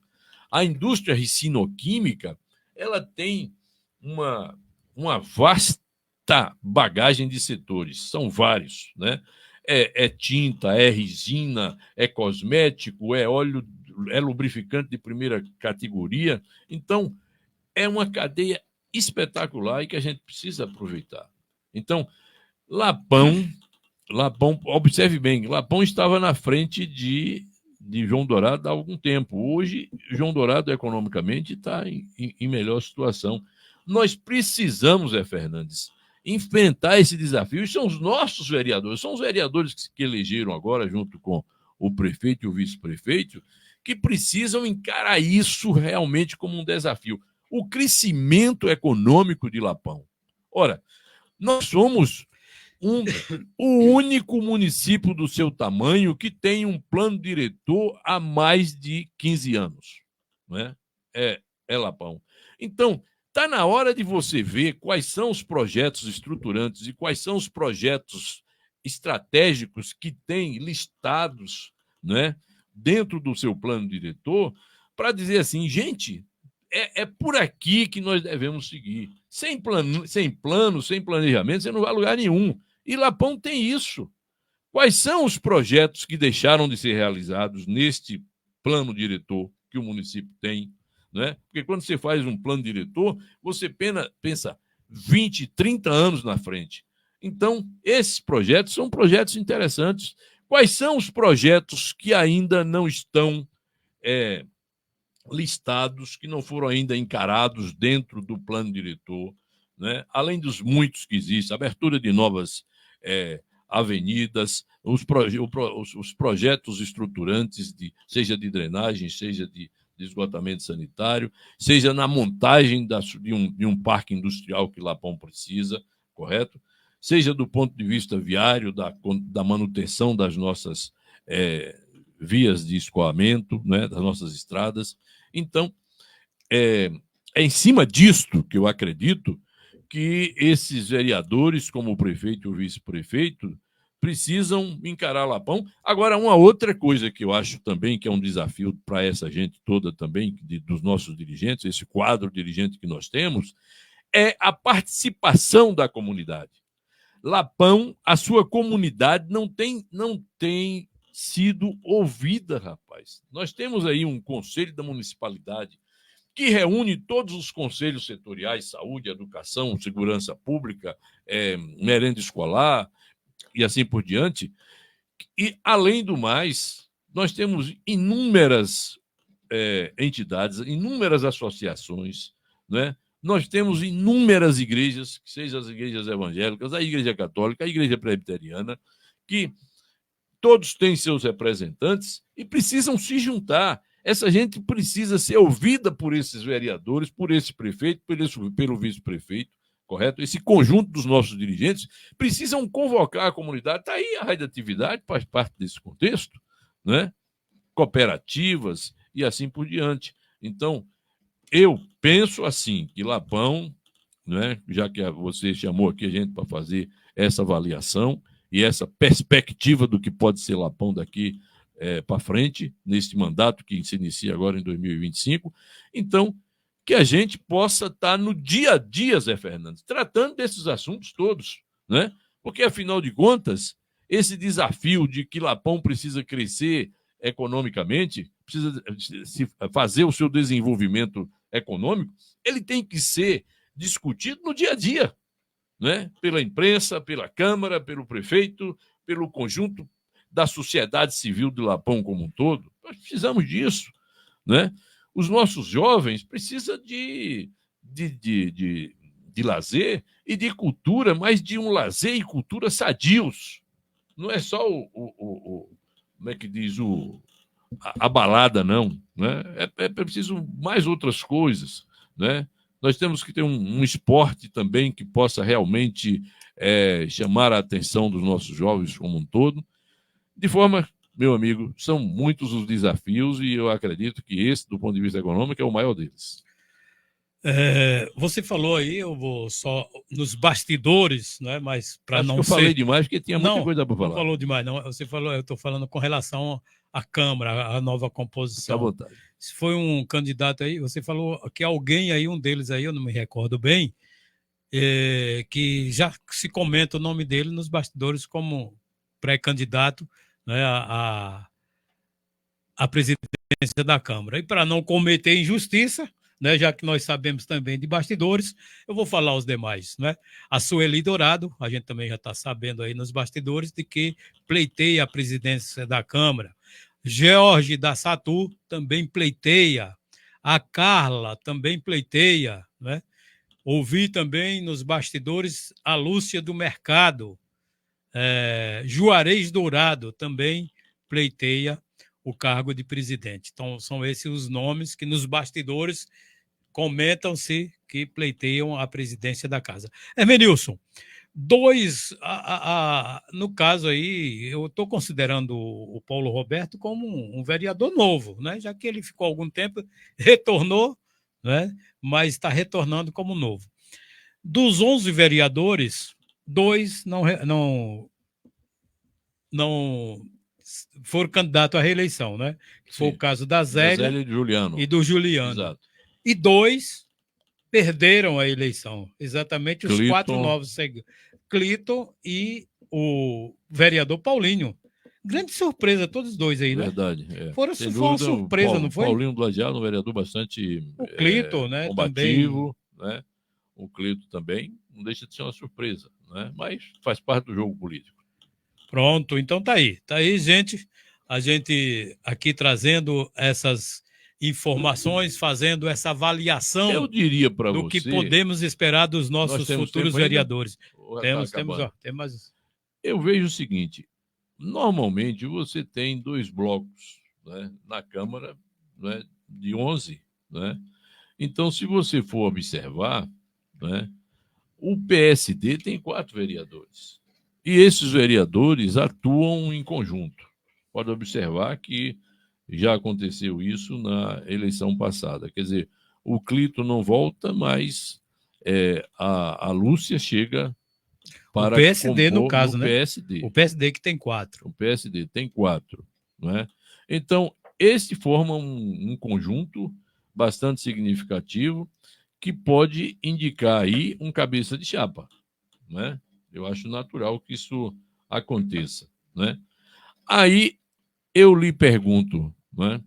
A indústria ricinoquímica, ela tem uma vasta bagagem de setores, são vários, né? É tinta, é resina, é cosmético, é óleo, é lubrificante de primeira categoria. Então, é uma cadeia espetacular e que a gente precisa aproveitar. Então, Lapão, observe bem, Lapão estava na frente de João Dourado há algum tempo. Hoje, João Dourado, economicamente, está em melhor situação. Nós precisamos, Fernandes, enfrentar esse desafio. São os nossos vereadores, são os vereadores que elegeram agora, junto com o prefeito e o vice-prefeito, que precisam encarar isso realmente como um desafio. O crescimento econômico de Lapão. Ora, nós somos o único município do seu tamanho que tem um plano diretor há mais de 15 anos. Não é? É Lapão. Então, está na hora de você ver quais são os projetos estruturantes e quais são os projetos estratégicos que tem listados, né, dentro do seu plano diretor, para dizer assim, gente, é por aqui que nós devemos seguir. Sem plano, sem planejamento, você não vai a lugar nenhum. E Lapão tem isso. Quais são os projetos que deixaram de ser realizados neste plano diretor que o município tem? Né? Porque quando você faz um plano diretor, você pensa 20, 30 anos na frente. Então, esses projetos são projetos interessantes. Quais são os projetos que ainda não estão listados, que não foram ainda encarados dentro do plano diretor, né? Além dos muitos que existem, abertura de novas avenidas, os projetos estruturantes, seja de drenagem, seja de esgotamento sanitário, seja na montagem de um parque industrial que Lapão precisa, correto? Seja do ponto de vista viário, da manutenção das nossas vias de escoamento, né, das nossas estradas. Então, é em cima disto que eu acredito que esses vereadores, como o prefeito e o vice-prefeito, precisam encarar Lapão. Agora, uma outra coisa que eu acho também que é um desafio para essa gente toda também, dos nossos dirigentes, esse quadro dirigente que nós temos, é a participação da comunidade. Lapão, a sua comunidade não tem sido ouvida, rapaz. Nós temos aí um conselho da municipalidade que reúne todos os conselhos setoriais, saúde, educação, segurança pública, merenda escolar e assim por diante. E, além do mais, nós temos inúmeras entidades, inúmeras associações, né? Nós temos inúmeras igrejas, seja as igrejas evangélicas, a igreja católica, a igreja presbiteriana, que todos têm seus representantes e precisam se juntar. Essa gente precisa ser ouvida por esses vereadores, por esse prefeito, pelo vice-prefeito, correto? Esse conjunto dos nossos dirigentes precisam convocar a comunidade. Está aí a radioatividade, faz parte desse contexto, né? Cooperativas e assim por diante. Então, eu penso assim, que Lapão, né, já que você chamou aqui a gente para fazer essa avaliação e essa perspectiva do que pode ser Lapão daqui para frente, neste mandato que se inicia agora em 2025, então, que a gente possa estar no dia a dia, Zé Fernandes, tratando desses assuntos todos, né? Porque, afinal de contas, esse desafio de que Lapão precisa crescer economicamente, precisa fazer o seu desenvolvimento econômico, ele tem que ser discutido no dia a dia, né? Pela imprensa, pela Câmara, pelo prefeito, pelo conjunto da sociedade civil de Lapão como um todo. Nós precisamos disso, né? Os nossos jovens precisam de lazer e de cultura, mas de um lazer e cultura sadios. Não é só como é que diz, a balada, não. Né? É preciso mais outras coisas, né? Nós temos que ter um esporte também que possa realmente chamar a atenção dos nossos jovens como um todo. De forma, meu amigo, são muitos os desafios e eu acredito que esse, do ponto de vista econômico, é o maior deles. Você falou aí, eu vou só nos bastidores, né? Mas para não eu falei demais porque tinha muita coisa para falar. Não falou demais, não. Você falou, eu estou falando com relação à Câmara, à nova composição. Fica à vontade. Se foi um candidato aí, você falou que alguém aí, um deles aí, eu não me recordo bem, que já se comenta o nome dele nos bastidores como pré-candidato, né, à presidência da Câmara. E para não cometer injustiça, né, já que nós sabemos também de bastidores, eu vou falar os demais. Né? A Sueli Dourado, a gente também já está sabendo aí nos bastidores de que pleiteia a presidência da Câmara. George da Satu também pleiteia. A Carla também pleiteia. Né? Ouvi também nos bastidores a Lúcia do Mercado. Juarez Dourado também pleiteia o cargo de presidente. Então, são esses os nomes que nos bastidores comentam-se que pleiteiam a presidência da casa. Hermenilson, Dois, no caso aí, eu estou considerando o Paulo Roberto como um vereador novo, né? Já que ele ficou algum tempo, retornou, né? Mas está retornando como novo. Dos 11 vereadores, dois não foram candidatos à reeleição, né? Que foi o Sim. caso da Da Zélia Zélia e do Juliano. e do Juliano. Exato. E dois perderam a eleição, exatamente os Cliton. 4 novos, Cliton e o vereador Paulinho. Grande surpresa, todos dois aí, né? Verdade. Sem Foi uma dúvida, surpresa, não foi? Paulinho do Lajeado, um vereador bastante O Cliton, né? combativo, né? O Cliton também, não deixa de ser uma surpresa, né? Mas faz parte do jogo político. Pronto, então tá aí, gente. A gente aqui trazendo essas informações, fazendo essa avaliação Eu diria para do você... que podemos esperar dos nossos futuros vereadores. Temos. Eu vejo o seguinte, normalmente você tem 2 blocos, né, na Câmara, né, de 11, né? Então, se você for observar, né, o PSD tem 4 vereadores. E esses vereadores atuam em conjunto. Pode observar que já aconteceu isso na eleição passada. Quer dizer, o Clito não volta, mas a Lúcia chega para o PSD, no compor caso, no né? PSD. O PSD que tem 4. O PSD tem 4. Né? Então, esse forma um conjunto bastante significativo que pode indicar aí um cabeça de chapa. Né? Eu acho natural que isso aconteça. Né? Aí eu lhe pergunto, né?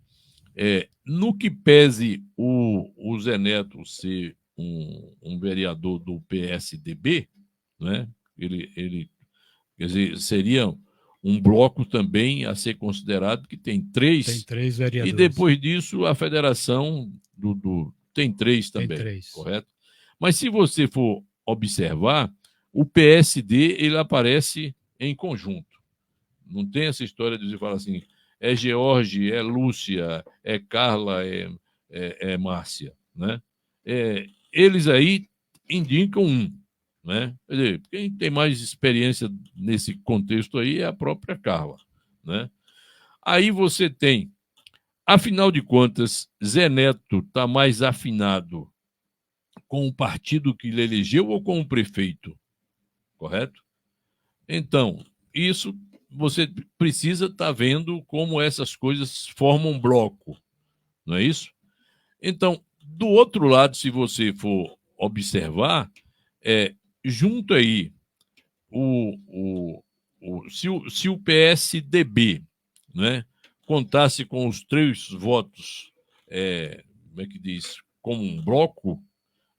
No que pese o Zé Neto ser um vereador do PSDB, né? Ele quer dizer, seria um bloco também a ser considerado, que tem 3. Tem 3 vereadores. E depois disso, a federação tem 3 também, tem 3. Correto? Mas se você for observar, o PSD ele aparece em conjunto. Não tem essa história de você falar assim, é George, é Lúcia, é Carla, é Márcia. Né? Eles aí indicam um. Né? Quer dizer, quem tem mais experiência nesse contexto aí é a própria Carla. Né? Aí você tem, afinal de contas, Zé Neto está mais afinado com o partido que ele elegeu ou com o prefeito? Correto? Então, isso você precisa estar vendo como essas coisas formam um bloco, não é isso? Então, do outro lado, se você for observar, junto aí, se o PSDB, né, contasse com os 3 votos, como é que diz, como um bloco,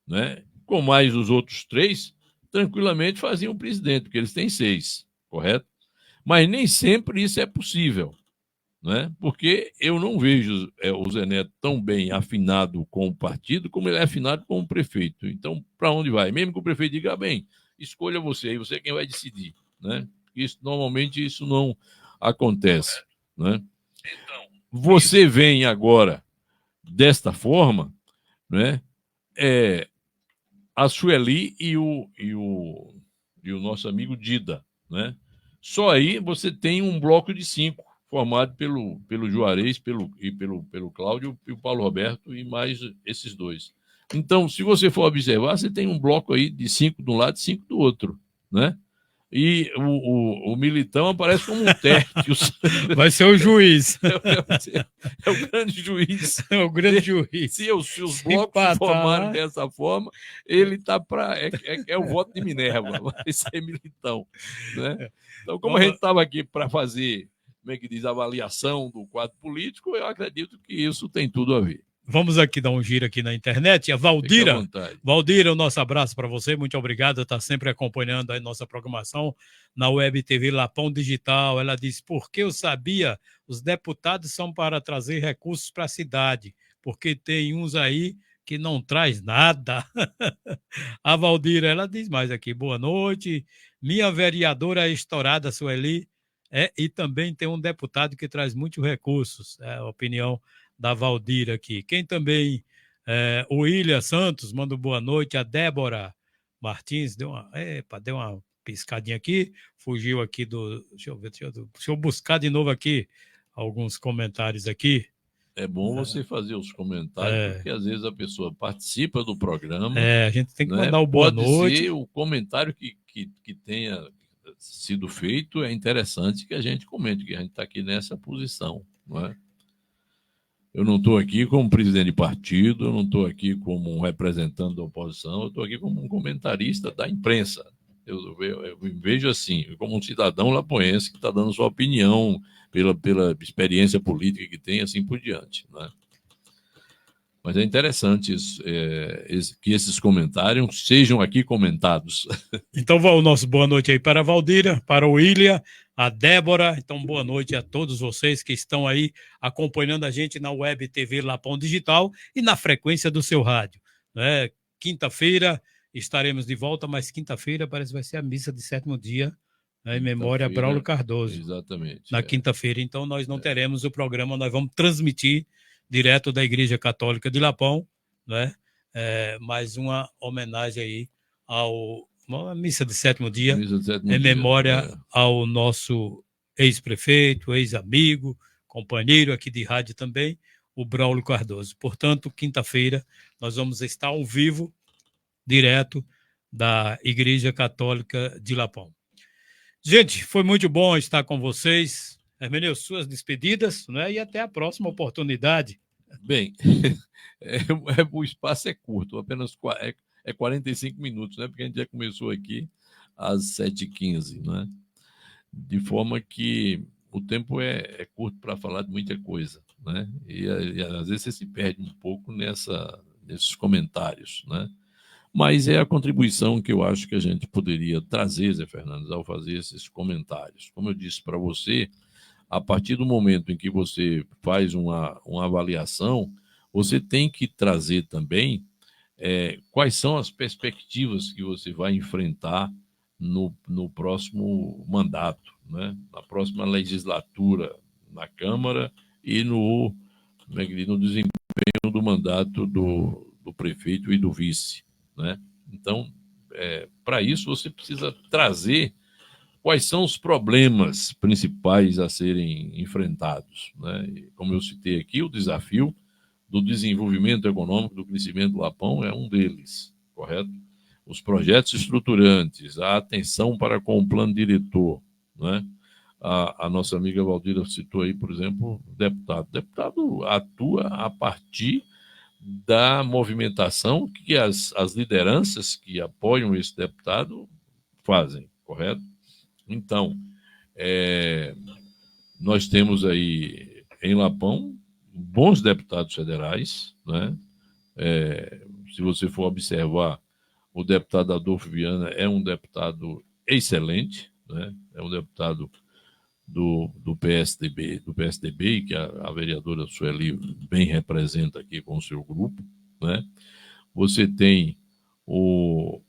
né, com mais os outros 3, tranquilamente faziam o presidente, porque eles têm 6, correto? Mas nem sempre isso é possível, né? Porque eu não vejo o Zé Neto tão bem afinado com o partido como ele é afinado com o prefeito. Então, para onde vai? Mesmo que o prefeito diga, bem, escolha você, e você é quem vai decidir. Né? Normalmente isso não acontece. Né? Você vem agora desta forma, né? A Sueli e o nosso amigo Dida. Né? Só aí você tem um bloco de 5, formado pelo Juarez, pelo Cláudio e o Paulo Roberto, e mais esses 2. Então, se você for observar, você tem um bloco aí de 5 de um lado e 5 do outro. Né? E o Militão aparece como um Tertius. Vai ser o juiz. É o grande juiz. É o grande juiz. Se os blocos se formarem dessa forma, ele está para... É o voto de Minerva, vai ser Militão. Né? Então, como a gente estava aqui para fazer, como é que diz, avaliação do quadro político, eu acredito que isso tem tudo a ver. Vamos aqui dar um giro aqui na internet. A Valdira, o nosso abraço para você, muito obrigado, está sempre acompanhando a nossa programação na Web TV Lapão Digital. Ela diz, porque eu sabia, os deputados são para trazer recursos para a cidade, porque tem uns aí que não traz nada. A Valdira, ela diz mais aqui, boa noite, minha vereadora estourada, Sueli, e também tem um deputado que traz muitos recursos, é a opinião da Valdira aqui. Quem também, o William Santos, manda boa noite. A Débora Martins deu uma piscadinha aqui, fugiu aqui deixa eu buscar de novo aqui alguns comentários aqui. É bom você fazer os comentários, porque às vezes a pessoa participa do programa. A gente tem que mandar o boa noite. Pode ser o comentário que tenha sido feito, é interessante que a gente comente, que a gente está aqui nessa posição, não é? Eu não estou aqui como presidente de partido, eu não estou aqui como um representante da oposição, eu estou aqui como um comentarista da imprensa. Eu me vejo assim, como um cidadão lapoense que está dando sua opinião pela experiência política que tem, assim por diante, né? Mas é interessante que esses comentários sejam aqui comentados. Então, o nosso boa noite aí para a Valdira, para o William, a Débora. Então, boa noite a todos vocês que estão aí acompanhando a gente na Web TV Lapão Digital e na frequência do seu rádio, né? Quinta-feira estaremos de volta, mas quinta-feira parece que vai ser a missa de sétimo dia, né, em memória a Braulio Cardoso. Exatamente. Na quinta-feira, então nós não teremos o programa, nós vamos transmitir direto da Igreja Católica de Lapão, né? Mais uma homenagem aí uma missa de sétimo dia, em memória ao nosso ex-prefeito, ex-amigo, companheiro aqui de rádio também, o Braulio Cardoso. Portanto, quinta-feira nós vamos estar ao vivo, direto da Igreja Católica de Lapão. Gente, foi muito bom estar com vocês. Hermeneu, suas despedidas, né? E até a próxima oportunidade. Bem, o espaço é curto, apenas 45 minutos, né? Porque a gente já começou aqui às 7h15, né? De forma que o tempo é curto para falar de muita coisa, né? E às vezes você se perde um pouco nesses comentários, né? Mas é a contribuição que eu acho que a gente poderia trazer, Zé Fernandes, ao fazer esses comentários. Como eu disse para você, a partir do momento em que você faz uma avaliação, você tem que trazer também quais são as perspectivas que você vai enfrentar no próximo mandato, né? Na próxima legislatura, na Câmara e no desempenho do mandato do prefeito e do vice, né? Então, para isso, você precisa trazer quais são os problemas principais a serem enfrentados, né? E, como eu citei aqui, o desafio do desenvolvimento econômico, do crescimento do Lapão é um deles, correto? Os projetos estruturantes, a atenção para com o plano diretor, né? A nossa amiga Valdira citou aí, por exemplo, o deputado. O deputado atua a partir da movimentação que as lideranças que apoiam esse deputado fazem, correto? Então, nós temos aí em Lapão bons deputados federais, né? Se você for observar, o deputado Adolfo Viana é um deputado excelente, né? É um deputado do PSDB, que a vereadora Sueli bem representa aqui com o seu grupo, né? Você tem o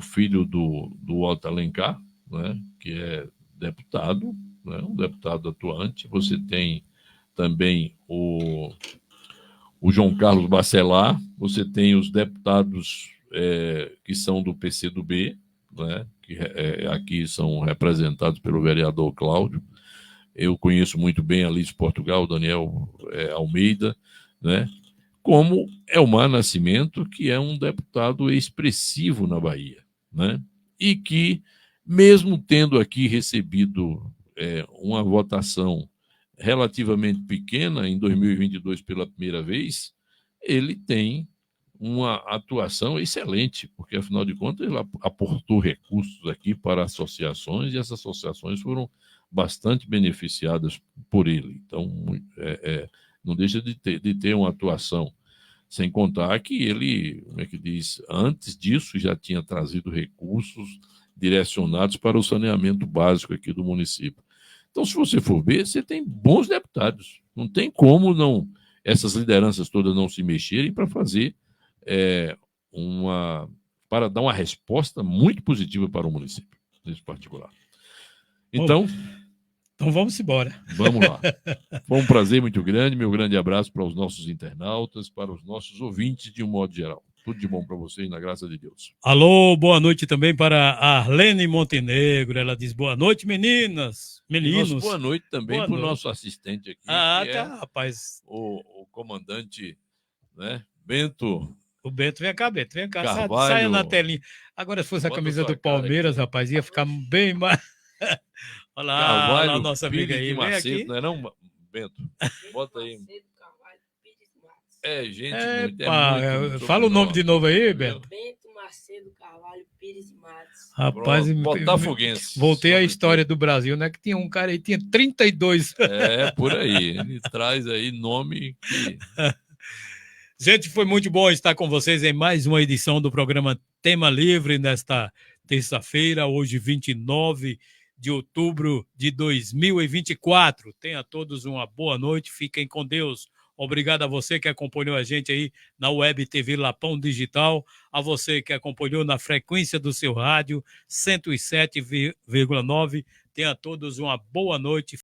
filho do Otto Alencar, né? Que é deputado, né? Um deputado atuante. Você tem também o João Carlos Bacelar, você tem os deputados que são do PCdoB, né? Que aqui são representados pelo vereador Cláudio. Eu conheço muito bem a Alice Portugal, Daniel Almeida, né? Como Elmar Nascimento, que é um deputado expressivo na Bahia, né? E que, mesmo tendo aqui recebido uma votação relativamente pequena em 2022 pela primeira vez, ele tem uma atuação excelente, porque, afinal de contas, ele aportou recursos aqui para associações e essas associações foram bastante beneficiadas por ele. Então, não deixa de ter uma atuação. Sem contar que ele, como é que diz, antes disso já tinha trazido recursos direcionados para o saneamento básico aqui do município. Então, se você for ver, você tem bons deputados. Não tem como essas lideranças todas não se mexerem para fazer para dar uma resposta muito positiva para o município, nesse particular. Então vamos embora. Vamos lá. Foi um prazer muito grande. Meu grande abraço para os nossos internautas, para os nossos ouvintes de um modo geral. Tudo de bom para vocês, na graça de Deus. Alô, boa noite também para a Arlene Montenegro. Ela diz boa noite, meninas, meninos. Boa noite também para o nosso assistente aqui, que rapaz. O comandante, né, Bento. O Bento, vem cá, Carvalho. saia na telinha. Agora, se fosse a camisa do Palmeiras, rapaz, ia ficar bem mais... Olha lá, Carvalho, a nossa amiga aí, vem Macedo, aqui. Não é não, Bento? Bota aí. Gente, fala o nome de novo aí, Bento. Bento Macedo Carvalho Pires de Matos. Rapaz, botafoguense. Voltei à história do Brasil, né? Que tinha um cara aí, tinha 32. Por aí. Ele traz aí nome que... Gente, foi muito bom estar com vocês em mais uma edição do programa Tema Livre nesta terça-feira, hoje 29 de outubro de 2024. Tenha todos uma boa noite, fiquem com Deus. Obrigado a você que acompanhou a gente aí na Web TV Lapão Digital, a você que acompanhou na frequência do seu rádio 107,9. Tenha todos uma boa noite.